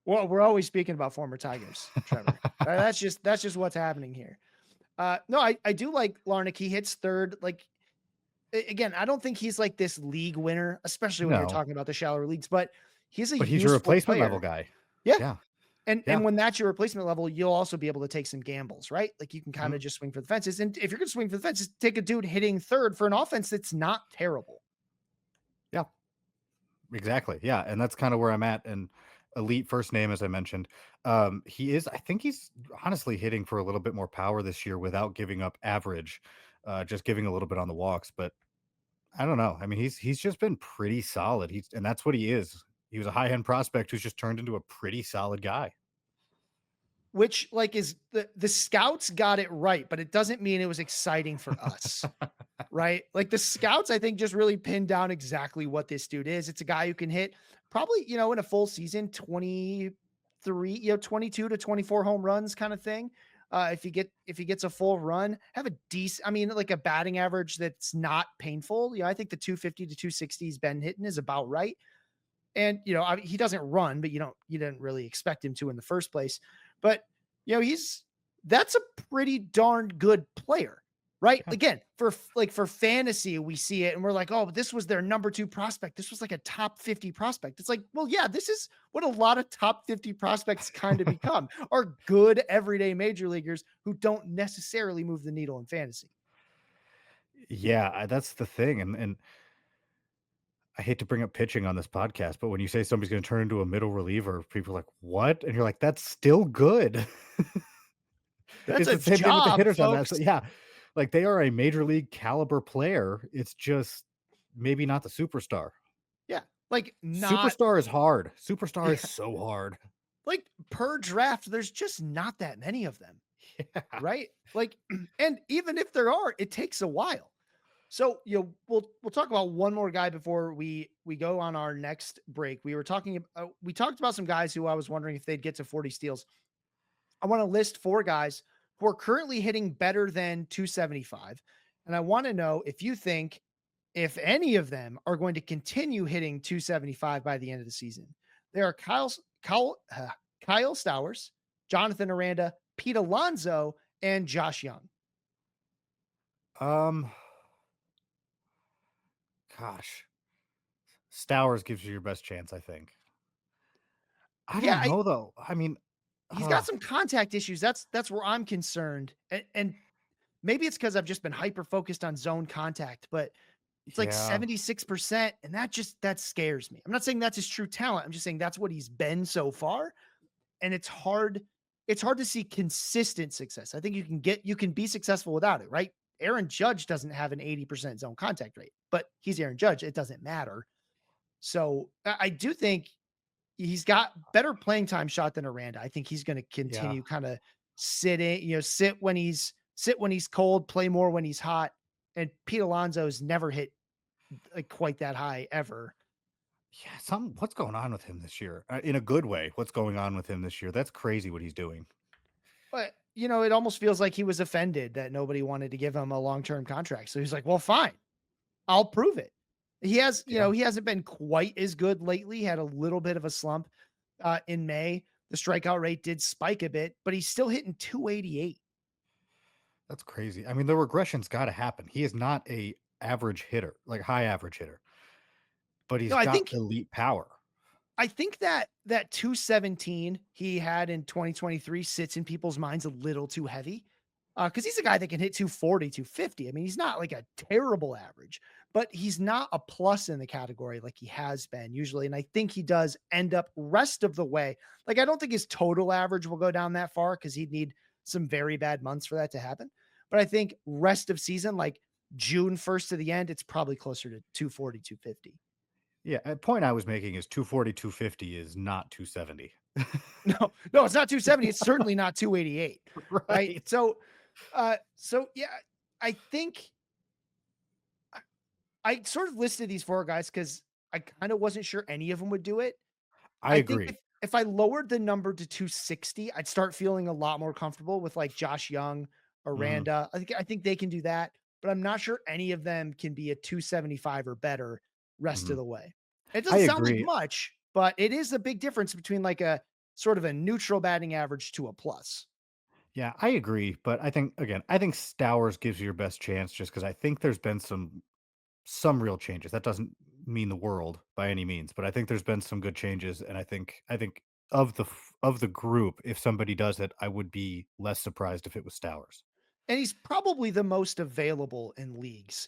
Well, we're always speaking about former Tigers, Trevor. That's just what's happening here. No, I do like Larnick. He hits third. Like again, I don't think he's like this league winner, especially when you're no, talking about the shallower leagues, but he's a but he's a useful replacement level player. guy. Yeah. Yeah, And yeah. when that's your replacement level, you'll also be able to take some gambles, right? Like you can kind Mhm. of just swing for the fences. And if you're going to swing for the fences, take a dude hitting third for an offense that's not terrible. Yeah, exactly. Yeah, and that's kind of where I'm at. And elite first name, as I mentioned, he is. I think he's honestly hitting for a little bit more power this year without giving up average, just giving a little bit on the walks. But I don't know. I mean, he's just been pretty solid. And that's what he is. He was a high end prospect who's just turned into a pretty solid guy. Which like is the scouts got it right, but it doesn't mean it was exciting for us. Right? Like the scouts, I think, just really pinned down exactly what this dude is. It's a guy who can hit probably, in a full season, 23, 22 to 24 home runs kind of thing. If he gets a full run, have a decent, I mean, like a batting average that's not painful. I think the 250 to 260 he's been hitting is about right. And he doesn't run, but you didn't really expect him to in the first place. But that's a pretty darn good player, right? Yeah. Again, for fantasy, we see it and we're like, oh, but this was their number 2 prospect. This was like a top 50 prospect. It's like, well, yeah, this is what a lot of top 50 prospects kind of become are good everyday major leaguers who don't necessarily move the needle in fantasy. Yeah, that's the thing. And I hate to bring up pitching on this podcast, but when you say somebody's going to turn into a middle reliever, people are like, "What?" And you're like, "That's still good." That's It's a the same thing with the job, hitters on that. So folks. yeah, like they are a major league caliber player. It's just maybe not the superstar. Yeah. Like not Superstar is hard. Superstar is so hard. like per draft, there's just not that many of them. Yeah. Right? Like, and even if there are, it takes a while. So, we'll talk about one more guy before we go on our next break. We talked about some guys who I was wondering if they'd get to 40 steals. I want to list 4 guys who are currently hitting better than 275. And I want to know if you think if any of them are going to continue hitting 275 by the end of the season. There are Kyle Stowers, Jonathan Aranda, Pete Alonso, and Josh Young. Um, Gosh, Stowers gives you your best chance, I think. I Yeah, don't know though. I mean, he's got uh, some contact issues. That's where I'm concerned. And maybe it's because I've just been hyper focused on zone contact, but It's like Yeah. 76%, and that scares me. I'm not saying that's his true talent. I'm just saying that's what he's been so far, and it's hard to see consistent success. I think you can be successful without it, right? Aaron Judge doesn't have an 80% zone contact rate, but he's Aaron Judge. It doesn't matter. So I do think he's got better playing time shot than Aranda. I think he's going to Yeah. continue kind of sit when he's cold, play more when he's hot. And Pete Alonso's never hit like quite that high ever. Yeah, what's going on with him this year? In a good way, what's going on with him this year? That's crazy what he's doing. But it almost feels like he was offended that nobody wanted to give him a long-term contract. So he's like, "Well, fine. I'll prove it." Yeah, He hasn't been quite as good lately. He had a little bit of a slump in May. The strikeout rate did spike a bit, but he's still hitting 288. that's crazy. I mean, the regression's got to happen. He is not a average hitter, like high average hitter, but No, he's I got think elite power. that 217 he had in 2023 sits in people's minds a little too heavy. Because he's a guy that can hit 240, 250. I mean, he's not like a terrible average, but he's not a plus in the category like he has been usually. And I think he does end up rest of the way. Like, I don't think his total average will go down that far because he'd need some very bad months for that to happen. But I think rest of season, like June 1st to the end, it's probably closer to 240, 250. Yeah, a point I was making is 240, 250 is not 270. No, no, it's not 270. It's certainly not 288. Right. Right. So yeah, I think I, I sort of listed these four guys because I kind of wasn't sure any of them would do it. I I think agree. if I lowered the number to 260, I'd start feeling a lot more comfortable with like Josh Young, Mhm. Aranda. I think they can do that, but I'm not sure any of them can be a 275 or better rest of Mhm. the way. It I doesn't sound like agree. much, but it is a big difference between like a sort of a neutral batting average to a plus. Yeah, I agree, but I think again, I think Stowers gives you your best chance just because I think there's been some real changes. That doesn't mean the world by any means, but I think there's been some good changes, and I think of the group, if somebody does it, I would be less surprised if it was Stowers. And he's probably the most available in leagues,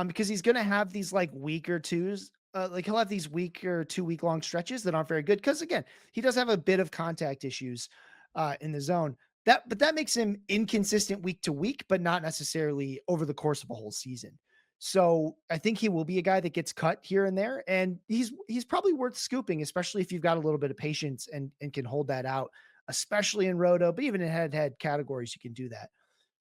because he's gonna have these, like, week or 2s, like, he'll have these week or 2-week long stretches that aren't very good. Because again, he does have a bit of contact issues, in the zone. That makes him inconsistent week to week, but not necessarily over the course of a whole season. So, I think he will be a guy that gets cut here and there, and he's probably worth scooping, especially if you've got a little bit of patience and can hold that out, especially in roto, but even in head-to-head categories, you can do that.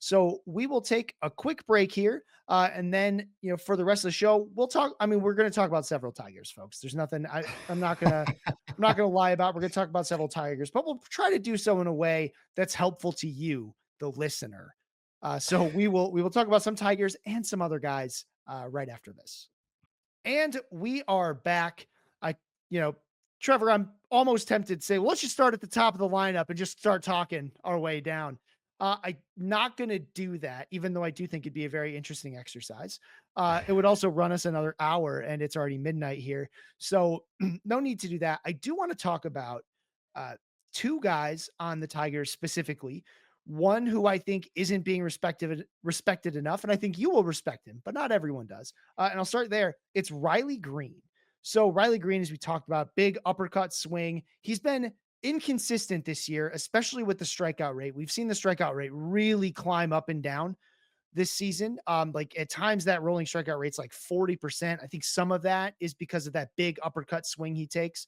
So we will take a quick break here. And then, for the rest of the show, we'll talk. I mean, we're going to talk about several Tigers, folks. There's nothing I'm not going to lie about. We're going to talk about several Tigers, but we'll try to do so in a way that's helpful to you, the listener. So we will talk about some Tigers and some other guys right after this. And we are back. I, you know, Trevor, I'm almost tempted to say, well, let's just start at the top of the lineup and just start talking our way down. I'm not going to do that, even though I do think it'd be a very interesting exercise. It would also run us another hour, and it's already midnight here. So, no need to do that. I do want to talk about uh, two guys on the Tigers specifically. One who I think isn't being respected enough, and I think you will respect him, but not everyone does. And I'll start there. It's Riley Greene. So Riley Greene, as we talked about, big uppercut swing. He's been inconsistent this year, especially with the strikeout rate. We've seen the strikeout rate really climb up and down this season. Like at times that rolling strikeout rate's like 40%. I think some of that is because of that big uppercut swing he takes.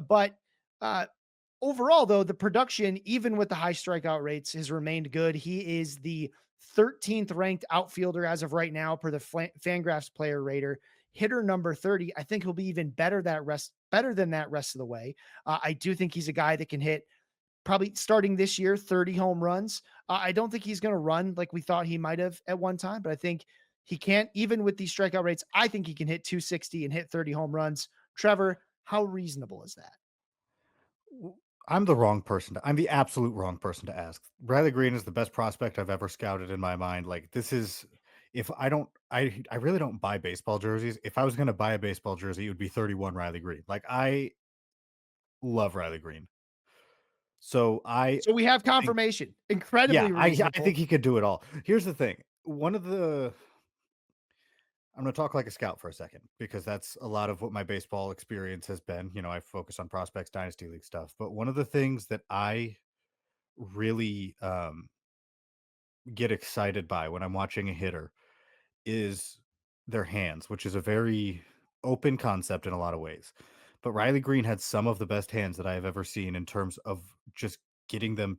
But uh, overall, though, the production, even with the high strikeout rates, has remained good. He is the 13th ranked outfielder as of right now per the Fangraphs player rater. Hitter number 30. I think he'll be even better than that rest of the way. I do think he's a guy that can hit probably starting this year 30 home runs. I don't think he's going to run like we thought he might have at one time, but I think he can't, even with these strikeout rates. I think he can hit 260 and hit 30 home runs. Trevor, how reasonable is that? I'm the absolute wrong person to ask. Riley Greene is the best prospect I've ever scouted in my mind. Like this is if I don't I really don't buy baseball jerseys. If I was going to buy a baseball jersey, it would be 31 Riley Greene. Like I love Riley Greene. So So we have I think confirmation. yeah, Incredibly I think reasonable. he could do it all. Here's the thing. One of the I'm going to talk like a scout for a second because that's a lot of what my baseball experience has been. I focus on prospects, dynasty league stuff. But one of the things that I really get excited by when I'm watching a hitter is their hands, which is a very open concept in a lot of ways. But Riley Greene had some of the best hands that I have ever seen in terms of just getting them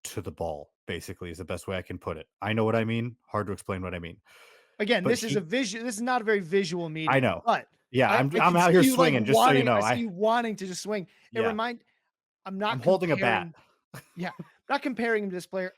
to the ball, basically, is the best way I can put it. I know what I mean. Hard to explain what I mean. Again, But this is a vision. This is not a very visual I medium, know. but Yeah, I I'm can out see here you like swinging, just so you wanting. know. I see you wanting to just swing. It Yeah, remind. I'm I'm not holding a bat. comparing. Yeah, not comparing him to this player.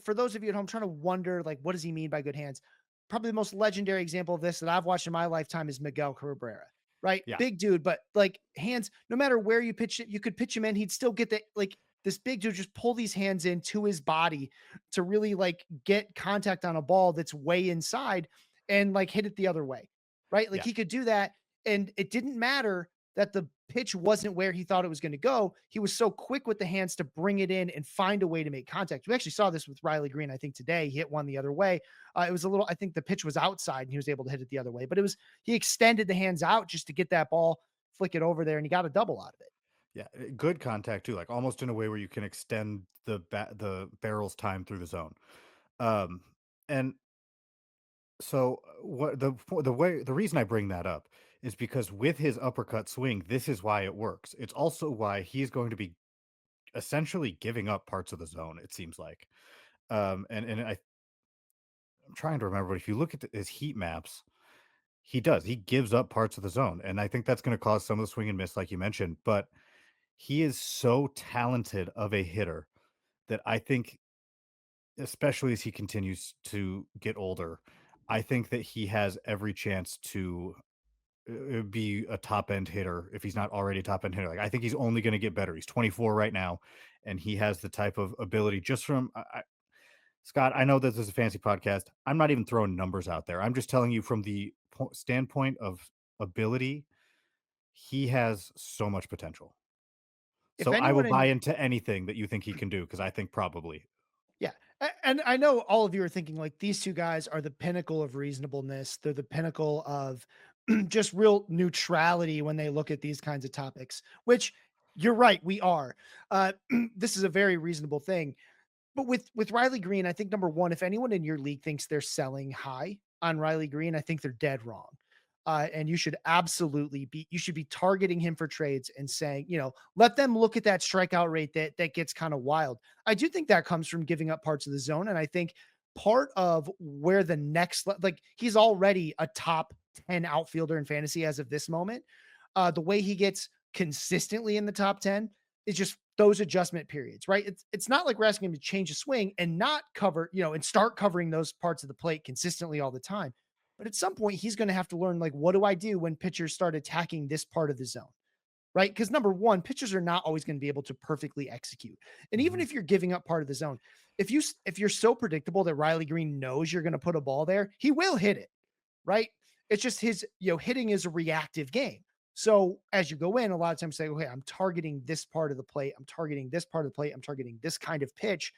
For those of you at home trying to wonder, like, what does he mean by good hands? Probably the most legendary example of this that I've watched in my lifetime is Miguel Cabrera, right? Yeah, Big dude, but like hands, no matter where you pitch it, you could pitch him in, he'd still get the like this big dude just pull these hands into his body to really like get contact on a ball that's way inside and like hit it the other way, right? Like yeah. he could do that. And it didn't matter that the pitch wasn't where he thought it was going to go. He was so quick with the hands to bring it in and find a way to make contact. We actually saw this with Riley Greene, I think today. He hit one the other way. It was a little, I think the pitch was outside and he was able to hit it the other way, but he extended the hands out just to get that ball, flick it over there, and he got a double out of it. Yeah, good contact too, like almost in a way where you can extend the barrel's time through the zone. Um, and so what the reason I bring that up is because with his uppercut swing, this is why it works. It's also why he's going to be essentially giving up parts of the zone. It seems like, I'm trying to remember, but if you look at his heat maps, he does. He gives up parts of the zone, and I think that's going to cause some of the swing and miss, like you mentioned. But he is so talented of a hitter that I think, especially as he continues to get older, I think that he has every chance to be a top end hitter if he's not already a top end hitter. Like I think he's only going to get better. He's 24 right now, and he has the type of ability just from Scott. I know this is a fancy podcast. I'm not even throwing numbers out there. I'm just telling you from the standpoint of ability, he has so much potential. If So I will anyone buy in into anything that you think he can do because I think probably. Yeah. And I know all of you are thinking like these two guys are the pinnacle of reasonableness. They're the pinnacle of just real neutrality when they look at these kinds of topics, which you're right, we are. This is a very reasonable thing. But with Riley Greene, I think number one, if anyone in your league thinks they're selling high on Riley Greene, I think they're dead wrong. And you should absolutely you should be targeting him for trades and saying, let them look at that strikeout rate that gets kind of wild. I do think that comes from giving up parts of the zone. And I think part of where the next, like he's already a top 10 outfielder in fantasy as of this moment. The way he gets consistently in the top 10 is just those adjustment periods, right? It's not like we're asking him to change a swing and not cover, and start covering those parts of the plate consistently all the time. But at some point, he's going to have to learn, like, what do I do when pitchers start attacking this part of the zone? Right. Because number one, pitchers are not always going to be able to perfectly execute. And even Mhm. if you're giving up part of the zone, if you're so predictable that Riley Greene knows you're going to put a ball there, he will hit it. Right. It's just his, hitting is a reactive game. So as you go in, a lot of times say, okay, I'm targeting this part of the plate. I'm targeting this part of the plate. I'm targeting this kind of pitch.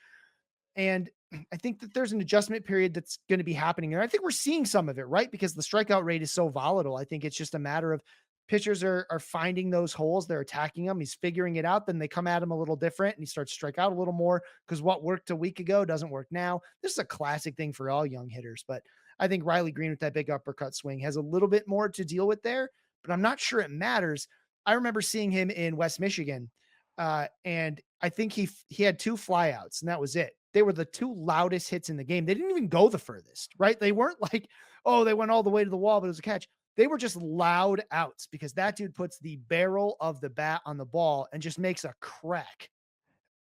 And I think that there's an adjustment period that's going to be happening. And I think we're seeing some of it, right? Because the strikeout rate is so volatile. I think it's just a matter of pitchers are finding those holes. They're attacking them. He's figuring it out. Then they come at him a little different and he starts to strike out a little more because what worked a week ago doesn't work now. This is a classic thing for all young hitters. But I think Riley Greene with that big uppercut swing has a little bit more to deal with there, but I'm not sure it matters. I remember seeing him in West Michigan. And I think he had two flyouts and that was it. They were the two loudest hits in the game. They didn't even go the furthest, right? They weren't like, oh, they went all the way to the wall, but it was a catch. They were just loud outs because that dude puts the barrel of the bat on the ball and just makes a crack.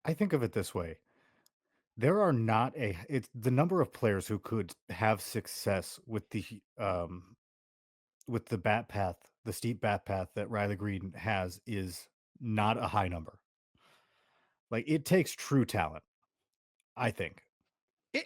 I think of it this way. There are not it's the number of players who could have success with the bat path, the steep bat path that Riley Greene has is not a high number. Like it takes true talent, I think.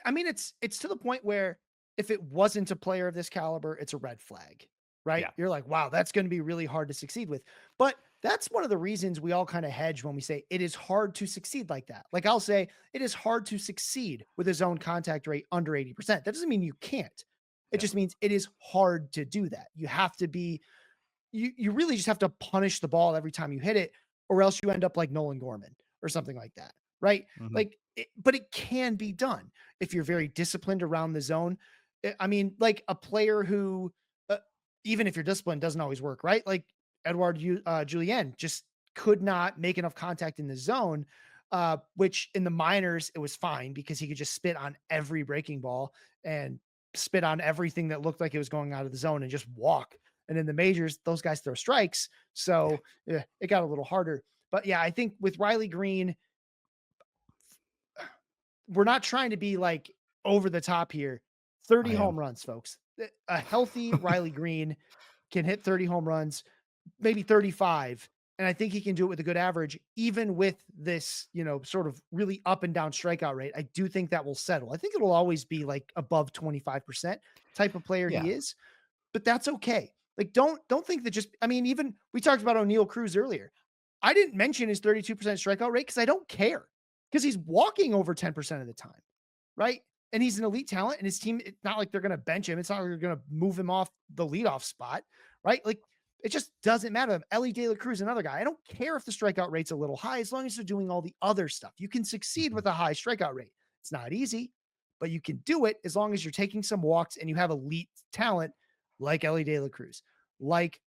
I mean, it's to the point where if it wasn't a player of this caliber, it's a red flag, right? Yeah. You're like, wow, that's going to be really hard to succeed with. But that's one of the reasons we all kind of hedge when we say it is hard to succeed like that. Like I'll say it is hard to succeed with a zone contact rate under 80%. That doesn't mean you can't. It Yeah. just means it is hard to do that. You have to be you really just have to punish the ball every time you hit it, or else you end up like Nolan Gorman or something like that, right? Mhm. Like, but it can be done if you're very disciplined around the zone. I mean, like a player who, uh, even if you're disciplined, doesn't always work, right? Like Julien just could not make enough contact in the zone, which in the minors it was fine because he could just spit on every breaking ball and spit on everything that looked like it was going out of the zone and just walk. And in the majors, those guys throw strikes. Yeah. So yeah, it got a little harder. But yeah, I think with Riley Greene, we're not trying to be like over the top here. 30 I am. home runs, folks. A healthy Riley Greene can hit 30 home runs, maybe 35. And I think he can do it with a good average, even with this, sort of really up and down strikeout rate. I do think that will settle. I think it'll always be like above 25% type of player Yeah. he is, but that's okay. Like, don't think that just, I mean, even we talked about ONEIL CRUZ earlier. I didn't mention his 32% strikeout rate because I don't care because he's walking over 10% of the time, right? And he's an elite talent, and his team, it's not like they're going to bench him. It's not like they're going to move him off the leadoff spot, right? Like, it just doesn't matter. Ellie De La Cruz, another guy. I don't care if the strikeout rate's a little high as long as they're doing all the other stuff. You can succeed Mhm. with a high strikeout rate. It's not easy, but you can do it as long as you're taking some walks and you have elite talent like Ellie De La Cruz, like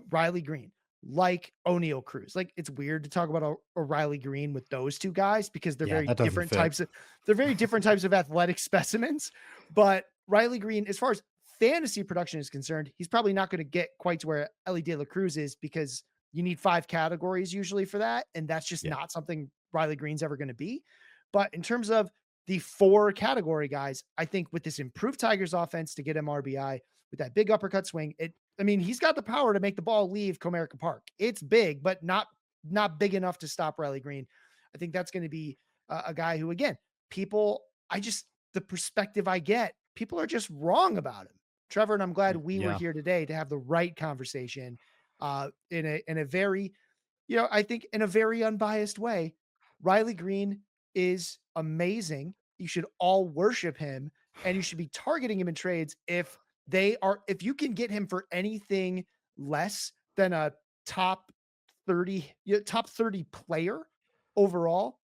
Riley Greene, like ONEIL CRUZ. Like, it's weird to talk about a Riley Greene with those two guys because Yeah, that doesn't fit. they're very different types of athletic specimens. But Riley Greene, as far as fantasy production is concerned, he's probably not going to get quite to where Ellie De La Cruz is because you need 5 categories usually for that. And that's just Yeah. not something Riley Greene's ever going to be. But in terms of the 4 category guys, I think with this improved Tigers offense to get him RBI with that big uppercut swing, I mean, he's got the power to make the ball leave Comerica Park. It's big, but not big enough to stop Riley Greene. I think that's going to be a guy who, again, people, the perspective I get, people are just wrong about him. Trevor, and I'm glad we were Yeah. here today to have the right conversation in a very, I think in a very unbiased way. Riley Greene is amazing. You should all worship him and you should be targeting him in trades if you can get him for anything less than a top 30 player overall,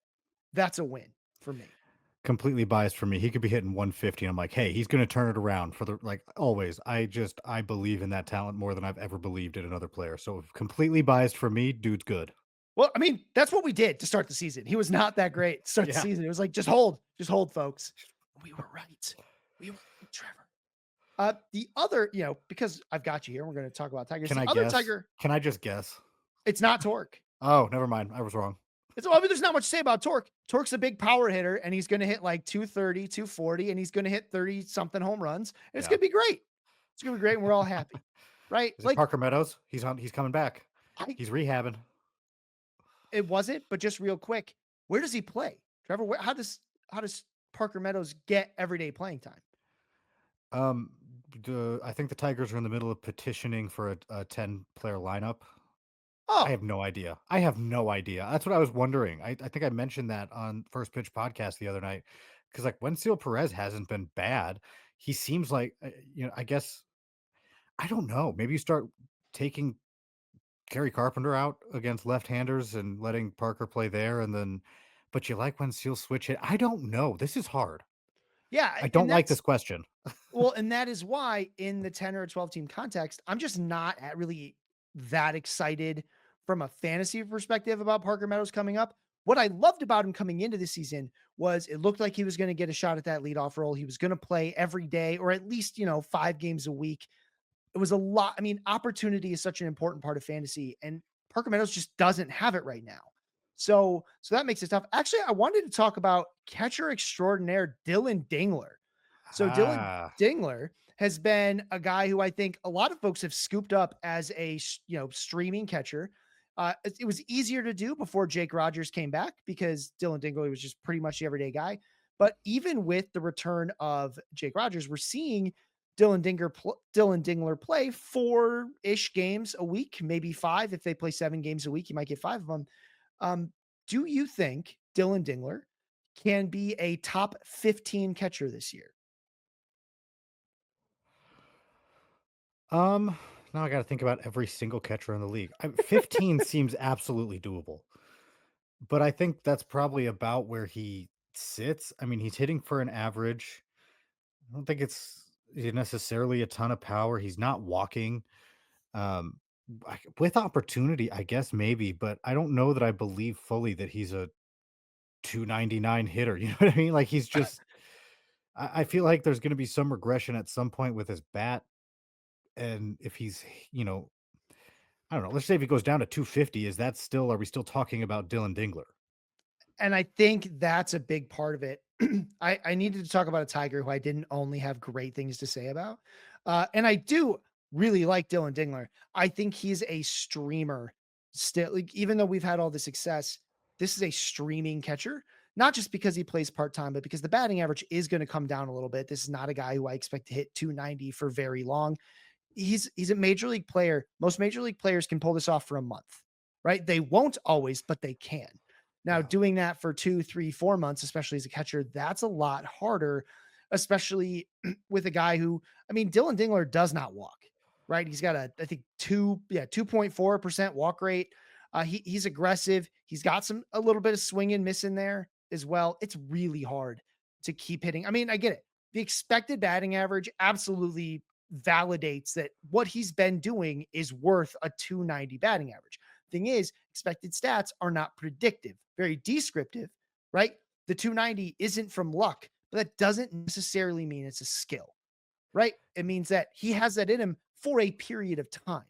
that's a win for me. Completely biased for me. He could be hitting 150. And I'm like, hey, he's going to turn it around for the like always. I believe in that talent more than I've ever believed in another player. So completely biased for me, dude's good. Well, I mean, that's what we did to start the season. He was not that great to start the Yeah. season. It was like, just hold, folks. We were right. We were right, Trevor. The other, because I've got you here, we're going to talk about Tigers. Can The I other guess? Tiger, Can I just guess? it's not Torque. Oh, never mind. I was wrong. I mean, there's not much to say about Torque. Torque's a big power hitter, and he's going to hit like 230, 240, and he's going to hit 30 something home runs. And it's Yeah. going to be great. It's going to be great, and we're all happy, right? Is it Like, Parker Meadows? He's coming back. I, He's rehabbing. it wasn't, but just real quick, where does he play, Trevor? How does Parker Meadows get everyday playing time? Um, I think the Tigers are in the middle of petitioning for a 10-player lineup. I Oh, have no idea. I have no idea. That's what I was wondering. I think I mentioned that on First Pitch Podcast the other night because like Wensil Perez hasn't been bad. He seems like I guess I don't know. Maybe you start taking Gary Carpenter out against left-handers and letting Parker play there, and then but you like Wensil switch it. I don't know. This is hard. yeah, I don't and like that's this question. well, and that is why in the 10 or 12 team context, I'm just not really that excited from a fantasy perspective about Parker Meadows coming up. What I loved about him coming into the season was it looked like he was going to get a shot at that leadoff role. He was going to play every day or at least, 5 games a week. It was a lot. I mean, opportunity is such an important part of fantasy, and Parker Meadows just doesn't have it right now. So that makes it tough. Actually, I wanted to talk about catcher extraordinaire Dillon Dingler. So Dillon Ah, Dingler has been a guy who I think a lot of folks have scooped up as a streaming catcher. It was easier to do before Jake Rogers came back because Dillon Dingler was just pretty much the everyday guy. But even with the return of Jake Rogers, we're seeing Dillon Dingler play 4-ish games a week, maybe 5. If they play 7 games a week, you might get 5 of them. Do you think Dillon Dingler can be a top 15 catcher this year? Um, Now I got to think about every single catcher in the league. 15 seems absolutely doable, but I think that's probably about where he sits. I mean, he's hitting for an average. I don't think it's necessarily a ton of power. He's not walking. Um, with opportunity, I guess maybe, but I don't know that I believe fully that he's a 299 hitter. You know what I mean? Like he's just. I feel like there's going to be some regression at some point with his bat, and if he's, you know, I don't know. Let's say if he goes down to 250, is that still? Are we still talking about Dylan Dingler? And I think that's a big part of it. I needed to talk about a Tiger who I didn't only have great things to say about. And I do really like Dylan Dingler. I think he's a streamer still, like, even though we've had all the success, this is a streaming catcher, not just because he plays part time, but because the batting average is going to come down a little bit. This is not a guy who I expect to hit 290 for very long. He's a major league player. Most major league players can pull this off for a month, right? They won't always, but they can. Now, Yeah. doing that for 2, 3, 4 months, especially as a catcher, that's a lot harder, especially with a guy who, I mean, Dylan Dingler does not walk, right? He's got I think 2.4% walk rate. He's aggressive. He's got a little bit of swing and miss in there as well. It's really hard to keep hitting. I mean, I get it. The expected batting average absolutely validates that what he's been doing is worth a 290 batting average. Thing is, expected stats are not predictive, very descriptive, right? The 290 isn't from luck, but that doesn't necessarily mean it's a skill, right? It means that he has that in him for a period of time,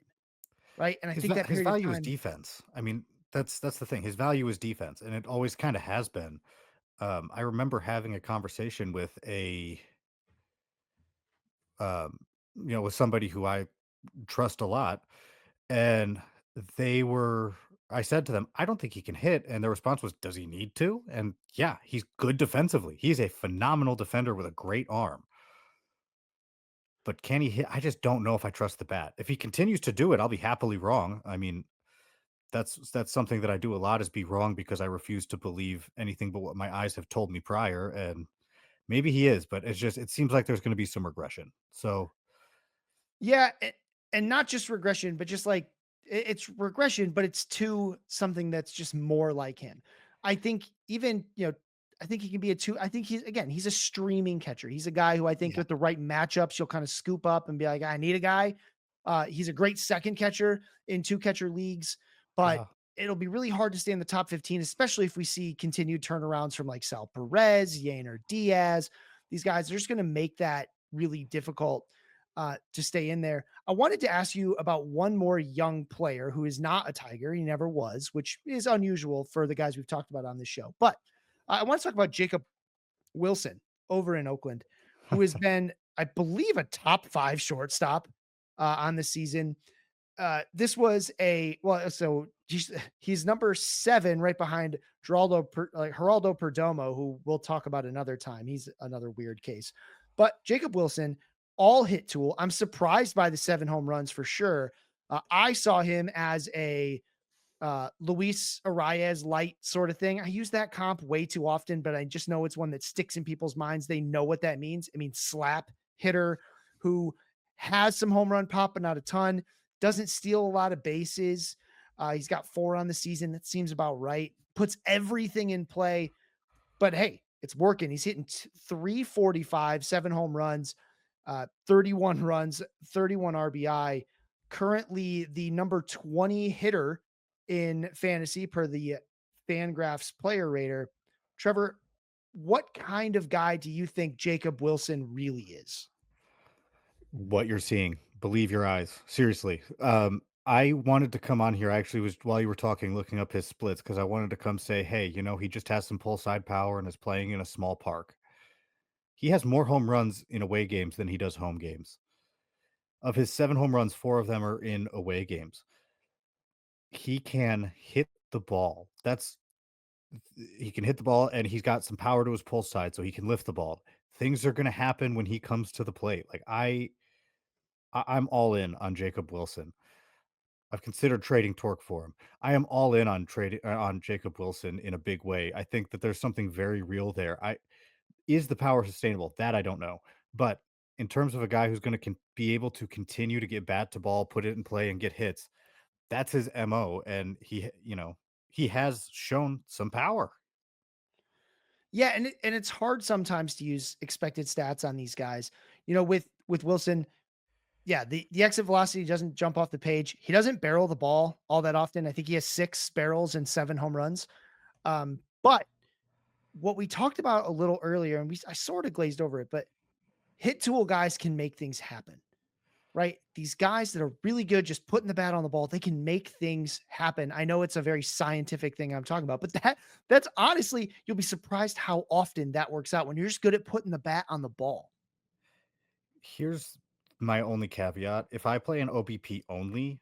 right? And I think that His period of value is time, defense. I mean, that's the thing. His value is defense, and it always kind of has been. I remember having a conversation with um, with somebody who I trust a lot, and they were. I said to them, "I don't think he can hit," and their response was, "Does he need to?" And yeah, he's good defensively. He's a phenomenal defender with a great arm. But can he hit? I just don't know if I trust the bat. If he continues to do it, I'll be happily wrong. I mean, that's something that I do a lot is be wrong because I refuse to believe anything but what my eyes have told me prior. And maybe he is, but it seems like there's going to be some regression. So yeah, and not just regression, but just like it's regression, but it's to something that's just more like him. I think even, I think he can be a two. I think he's a streaming catcher. He's a guy who I think yeah, with the right matchups, you'll kind of scoop up and be like, I need a guy. He's a great second catcher in two catcher leagues, but yeah. it'll be really hard to stay in the top 15, especially if we see continued turnarounds from like Sal Perez, Yainer Diaz. These guys are just going to make that really difficult to stay in there. I wanted to ask you about one more young player who is not a Tiger. He never was, which is unusual for the guys we've talked about on this show. But I want to talk about Jacob Wilson over in Oakland, who has been, I believe, a top five shortstop on the season. This was so he's number 7 right behind Geraldo Perdomo, who we'll talk about another time. He's another weird case. But Jacob Wilson, all hit tool. I'm surprised by the 7 home runs for sure. I saw him as a Luis Arias light sort of thing. I use that comp way too often, but I just know it's one that sticks in people's minds. They know what that means. I mean, slap hitter who has some home run pop, but not a ton, doesn't steal a lot of bases. He's got 4 on the season. That seems about right. Puts everything in play, but hey, it's working. He's hitting 345, 7 home runs, 31 runs, 31 RBI. Currently the number 20 hitter in fantasy per the Fangraphs player rater. Trevor, what kind of guy do you think Jacob Wilson really is? What you're seeing, believe your eyes. Seriously. I wanted to come on here. I actually was while you were talking, looking up his splits because I wanted to come say, hey, he just has some pull side power and is playing in a small park. He has more home runs in away games than he does home games. Of his 7 home runs, 4 of them are in away games. He can hit the ball. He can hit the ball, and he's got some power to his pull side, so he can lift the ball. Things are gonna happen when he comes to the plate. Like, I'm all in on Jacob Wilson. I've considered trading Torque for him. I am all in on trading on Jacob Wilson in a big way. I think that there's something very real there. I Is the power sustainable? That I don't know. But in terms of a guy who's going to be able to continue to get bat to ball, put it in play, and get hits. That's his MO, and he has shown some power. Yeah, and it's hard sometimes to use expected stats on these guys. With Wilson, yeah, the exit velocity doesn't jump off the page. He doesn't barrel the ball all that often. I think he has 6 barrels and 7 home runs. But what we talked about a little earlier, and I sort of glazed over it, but hit tool guys can make things happen, right? These guys that are really good just putting the bat on the ball, they can make things happen. I know it's a very scientific thing I'm talking about, but that's honestly, you'll be surprised how often that works out when you're just good at putting the bat on the ball. Here's my only caveat. If I play an OBP only,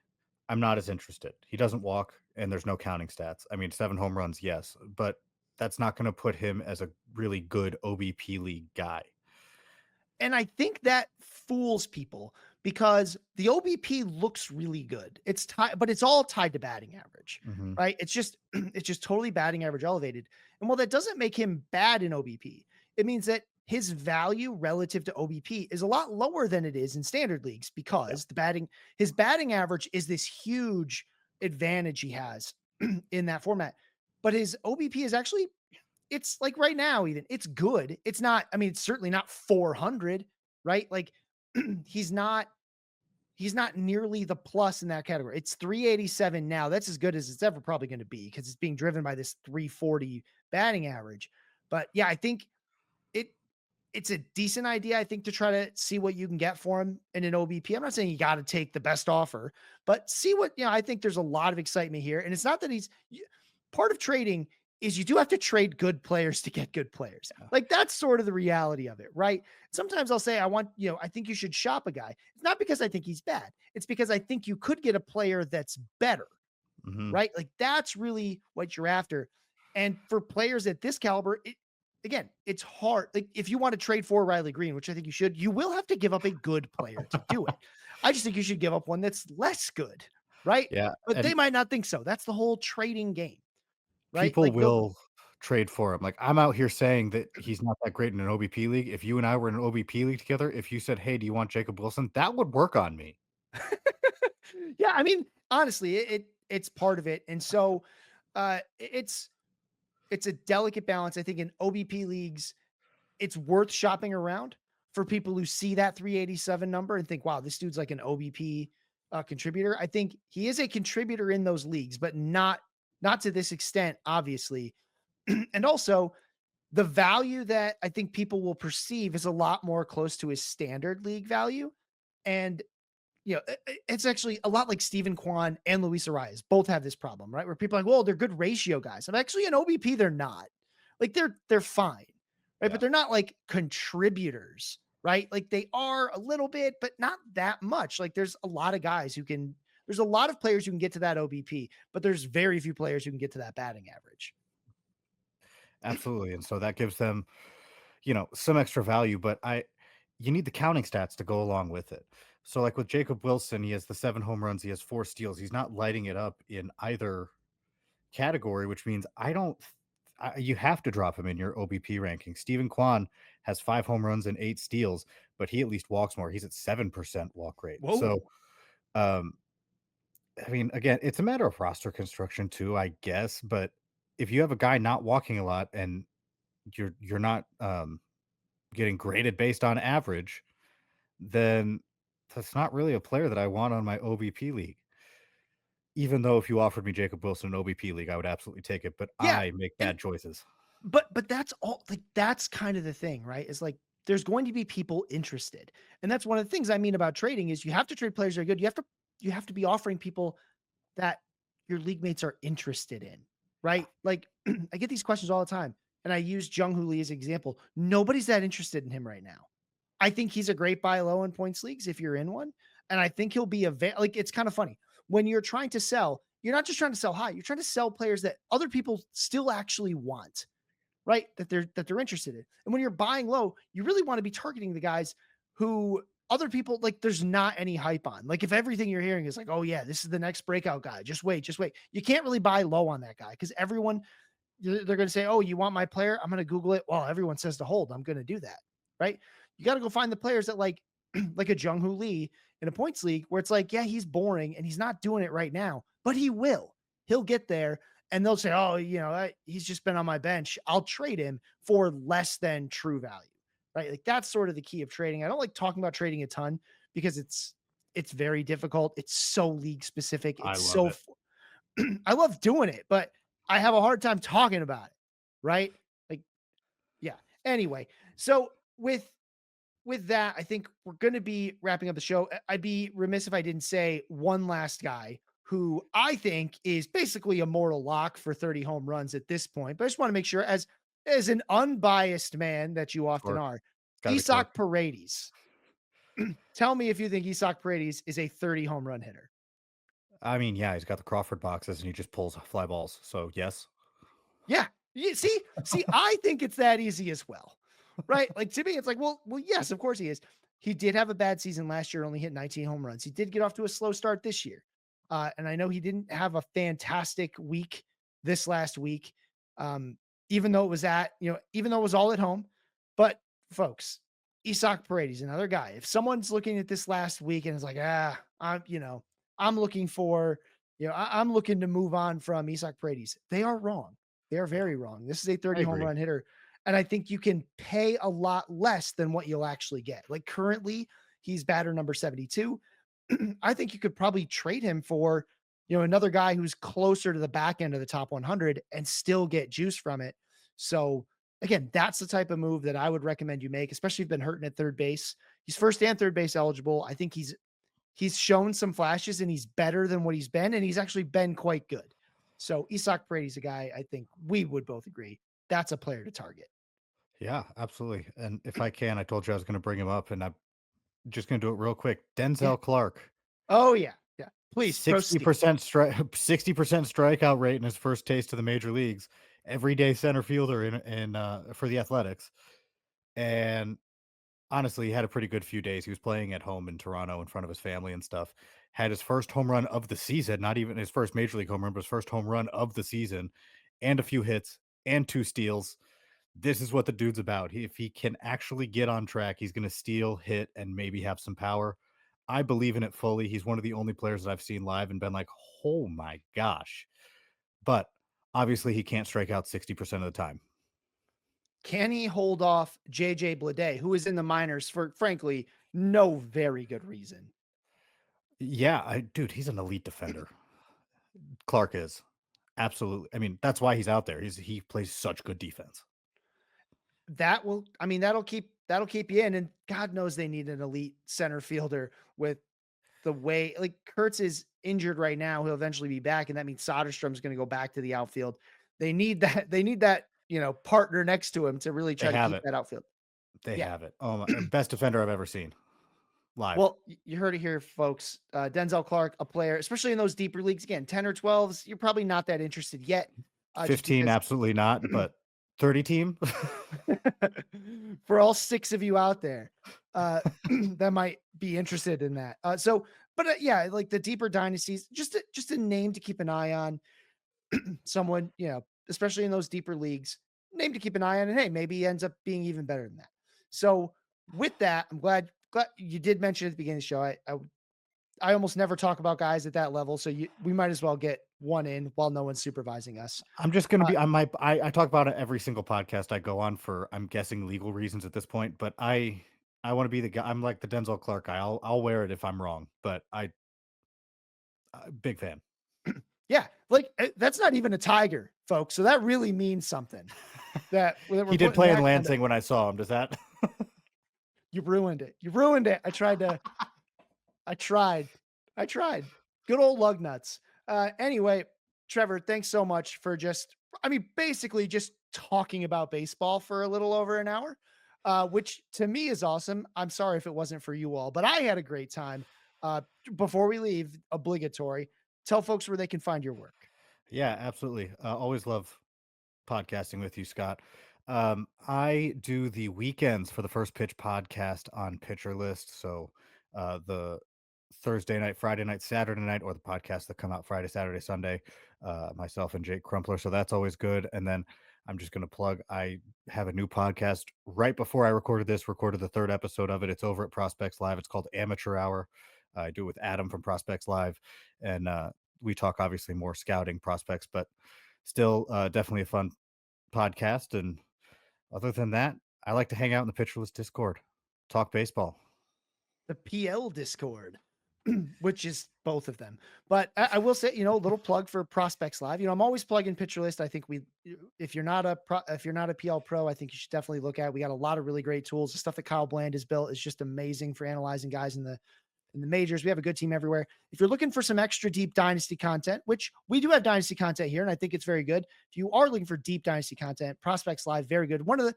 I'm not as interested. He doesn't walk and there's no counting stats. I mean, 7 home runs, yes, but that's not going to put him as a really good OBP league guy. And I think that fools people because the OBP looks really good. It's tied, but it's all tied to batting average, Mhm. right? It's just totally batting average elevated. And while that doesn't make him bad in OBP, it means that his value relative to OBP is a lot lower than it is in standard leagues Yeah. because his batting average is this huge advantage he has in that format. But his OBP is actually it's like right now, even it's good. It's not, I mean, it's certainly not 400, right? Like he's not, he's not nearly the plus in that category. It's 387 now. That's as good as it's ever probably going to be because it's being driven by this 340 batting average. But yeah, I think it it's a decent idea, I think, to try to see what you can get for him in an OBP. I'm not saying you got to take the best offer, but see what, I think there's a lot of excitement here. And it's not that part of trading is you do have to trade good players to get good players. Yeah. Like that's sort of the reality of it, right? Sometimes I'll say, I think you should shop a guy. It's not because I think he's bad. It's because I think you could get a player that's better, Mhm. right? Like that's really what you're after. And for players at this caliber, again, it's hard. Like if you want to trade for Riley Greene, which I think you should, you will have to give up a good player to do it. I just think you should give up one that's less good, right? Yeah, But they and might not think so. That's the whole trading game, right? people Like they'll will trade for him. Like, I'm out here saying that he's not that great in an OBP league. If you and I were in an OBP league together, if you said, "Hey, do you want Jacob Wilson?" That would work on me. yeah, I mean, honestly, it's part of it. And so it's a delicate balance. I think in OBP leagues, it's worth shopping around for people who see that 387 number and think, wow, this dude's like an OBP contributor. I think he is a contributor in those leagues, but not to this extent, obviously. And also the value that I think people will perceive is a lot more close to his standard league value. And it's actually a lot like Steven Kwan and Luis Arias both have this problem, right? Where people are like, well, they're good ratio guys. I'm actually an OBP, they're not. Like they're fine, right? But Yeah. they're not like contributors, right? Like they are a little bit, but not that much. Like there's a lot of players who can get to that OBP, but there's very few players who can get to that batting average. Absolutely, and so that gives them, some extra value, but you need the counting stats to go along with it. So, like with Jacob Wilson, he has the 7 home runs, he has 4 steals. He's not lighting it up in either category, which means you have to drop him in your OBP ranking. Steven Kwan has 5 home runs and 8 steals, but he at least walks more. He's at 7% walk rate. So, Whoa. um, I mean, again, it's a matter of roster construction too, I guess, but if you have a guy not walking a lot and you're not getting graded based on average, then that's not really a player that I want on my OBP league. Even though if you offered me Jacob Wilson in OBP league, I would absolutely take it, but Yeah. I make And bad choices. but that's all like that's kind of the thing, right? Is like there's going to be people interested. And that's one of the things I mean about trading is you have to trade players that are good. You have to be offering people that your league mates are interested in, right? Like I get these questions all the time. And I use Jung Hoo Lee as an example. Nobody's that interested in him right now. I think he's a great buy low in points leagues if you're in one. And I think he'll be like it's kind of funny. When you're trying to sell, you're not just trying to sell high, you're trying to sell players that other people still actually want, right? That they're interested in. And when you're buying low, you really want to be targeting the guys who other people like there's not any hype on. Like if everything you're hearing is like, "Oh yeah, this is the next breakout guy. Just wait, just wait." You can't really buy low on that guy cuz everyone they're going to say, "Oh, you want my player? I'm going to Google it." Well, everyone says to hold. I'm going to do that. Right? You got to go find the players that like like a Jung Hoo Lee in a points league where it's like, yeah, he's boring and he's not doing it right now, but he will. He'll get there and they'll say, oh, he's just been on my bench. I'll trade him for less than true value, right? Like that's sort of the key of trading. I don't like talking about trading a ton because it's very difficult. It's so league specific. I It's love so it. I love doing it, but I have a hard time talking about it, right? Like, yeah. Anyway, so with that, I think we're going to be wrapping up the show. I'd be remiss if I didn't say one last guy who I think is basically a mortal lock for 30 home runs at this point. But I just want to make sure, as an unbiased man that you often Clark. are, Gotta be Isak Clark. Paredes. Tell me if you think Isak Paredes is a 30 home run hitter. I mean, yeah, he's got the Crawford boxes and he just pulls fly balls. So yes. Yeah. See, I think it's that easy as well. Right? Like to me, it's like, well, yes, of course he is. He did have a bad season last year, only hit 19 home runs. He did get off to a slow start this year. And I know he didn't have a fantastic week this last week. Even though it was even though it was all at home. But folks, Isak Paredes, another guy. If someone's looking at this last week and is like, I'm looking for, I'm looking to move on from Isak Paredes, they are wrong. They are very wrong. This is a I 30 home agree. run hitter. And I think you can pay a lot less than what you'll actually get. Like currently, he's batter number 72. I think you could probably trade him for, another guy who's closer to the back end of the top 100 and still get juice from it. So again, that's the type of move that I would recommend you make, especially if you've been hurting at third base. He's first and third base eligible. I think he's shown some flashes and he's better than what he's been, and he's actually been quite good. So Isak Paredes, a guy I think we would both agree that's a player to target. Yeah, absolutely. And if I can, I told you I was going to bring him up, and I'm just going to do it real quick. Yeah. Denzel Clarke, Oh yeah. Yeah. Please proceed. 60% 60% strikeout rate in his first taste of the major leagues. Everyday center fielder in for the Athletics, and honestly, he had a pretty good few days. He was playing at home in Toronto in front of his family and stuff. Had his first home run of the season, not even his first major league home run, but his first home run of the season, and a few hits and 2 steals. This is what the dude's about. If he can actually get on track, he's going to steal, hit, and maybe have some power. I believe in it fully. He's one of the only players that I've seen live and been like, oh my gosh. But obviously, he can't strike out 60% of the time. Can he hold off JJ Bleday, who is in the minors for frankly no very good reason? Yeah, dude, he's an elite defender. Clarke is. Absolutely. I mean, that's why he's out there. He plays such good defense. That'll keep you in. And God knows they need an elite center fielder with the way like Kurtz is injured right now. He'll eventually be back, and that means Soderstrom's going to go back to the outfield. They need that, partner next to him to really They try to have keep it. that outfield. They Yeah. have it. Oh my, best defender I've ever seen live. Well, you heard it here, folks. Denzel Clarke, a player, especially in those deeper leagues, again, 10 or 12s, you're probably not that interested yet. Just 15, because absolutely not, but 30 team. for all 6 of you out there, that might be interested in that. Yeah, like the deeper dynasties, just a name to keep an eye on. Someone, especially in those deeper leagues, name to keep an eye on. And hey, maybe he ends up being even better than that. So with that, I'm glad you did mention at the beginning of the show. I almost never talk about guys at that level, so we might as well get one in while no one's supervising us. I'm just gonna be. I talk about it every single podcast I go on for. I'm guessing legal reasons at this point, but I want to be the guy. I'm like the Denzel Clarke guy. I'll wear it if I'm wrong, but big fan. Yeah, like that's not even a tiger, folks. So that really means something. That we're He did putting play in that kind of- Lansing when I saw him. Does that? You ruined it. You ruined it. I tried. I tried. Good old lug nuts. Anyway, Trevor, thanks so much for basically just talking about baseball for a little over an hour, which to me is awesome. I'm sorry if it wasn't for you all, but I had a great time. Before we leave, obligatory, tell folks where they can find your work. Yeah, absolutely. Always love podcasting with you, Scott. I do the weekends for the First Pitch podcast on Pitcher List. So the Thursday night, Friday night, Saturday night, or the podcasts that come out Friday, Saturday, Sunday, myself and Jake Crumpler. So that's always good. And then I'm just going to plug. I have a new podcast right before I recorded this, recorded the third episode of it. It's over at Prospects Live. It's called Amateur Hour. I do it with Adam from Prospects Live. And we talk obviously more scouting prospects, but still definitely a fun podcast. And other than that, I like to hang out in the Pitcher List Discord, talk baseball. The PL Discord, which is both of them. But I will say, a little plug for Prospects Live. I'm always plugging Pitcher List. I think if you're not a PL pro, I think you should definitely look at it. We got a lot of really great tools. The stuff that Kyle Bland has built is just amazing for analyzing guys in the majors. We have a good team everywhere. If you're looking for some extra deep dynasty content, which we do have dynasty content here, and I think it's very good. If you are looking for deep dynasty content, Prospects Live, very good. One of the,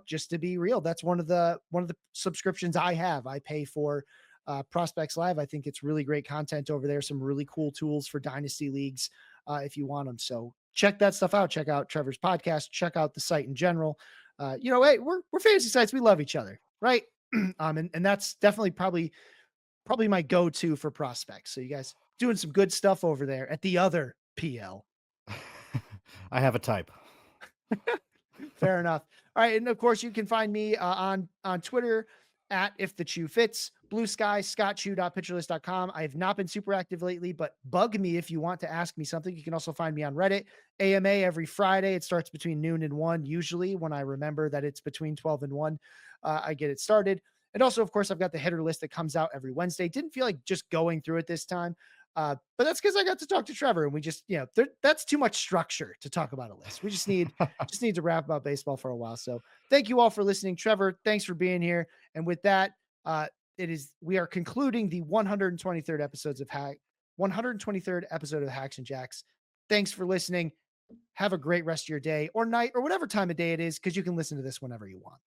just to be real, that's one of the subscriptions I have. I pay for Prospects Live. I think it's really great content over there. Some really cool tools for dynasty leagues if you want them. So check that stuff out. Check out Trevor's podcast. Check out the site in general. Hey, we're fantasy sites. We love each other, right? And that's definitely probably my go-to for prospects. So you guys doing some good stuff over there at the other PL. I have a type. Fair enough. All right. And of course you can find me on Twitter at If the Chew Fits, Blue Sky, scottchew.pitcherlist.com. I have not been super active lately, but bug me if you want to ask me something. You can also find me on Reddit, AMA every Friday. It starts between noon and 1, usually when I remember that it's between 12 and 1. I get it started. And also, of course, I've got the hitter list that comes out every Wednesday. Didn't feel like just going through it this time. But that's because I got to talk to Trevor, and we just, that's too much structure to talk about a list. We just need to rap about baseball for a while. So thank you all for listening. Trevor, thanks for being here. And with that, we are concluding the 123rd episode of Hacks and Jacks. Thanks for listening. Have a great rest of your day or night or whatever time of day it is, because you can listen to this whenever you want.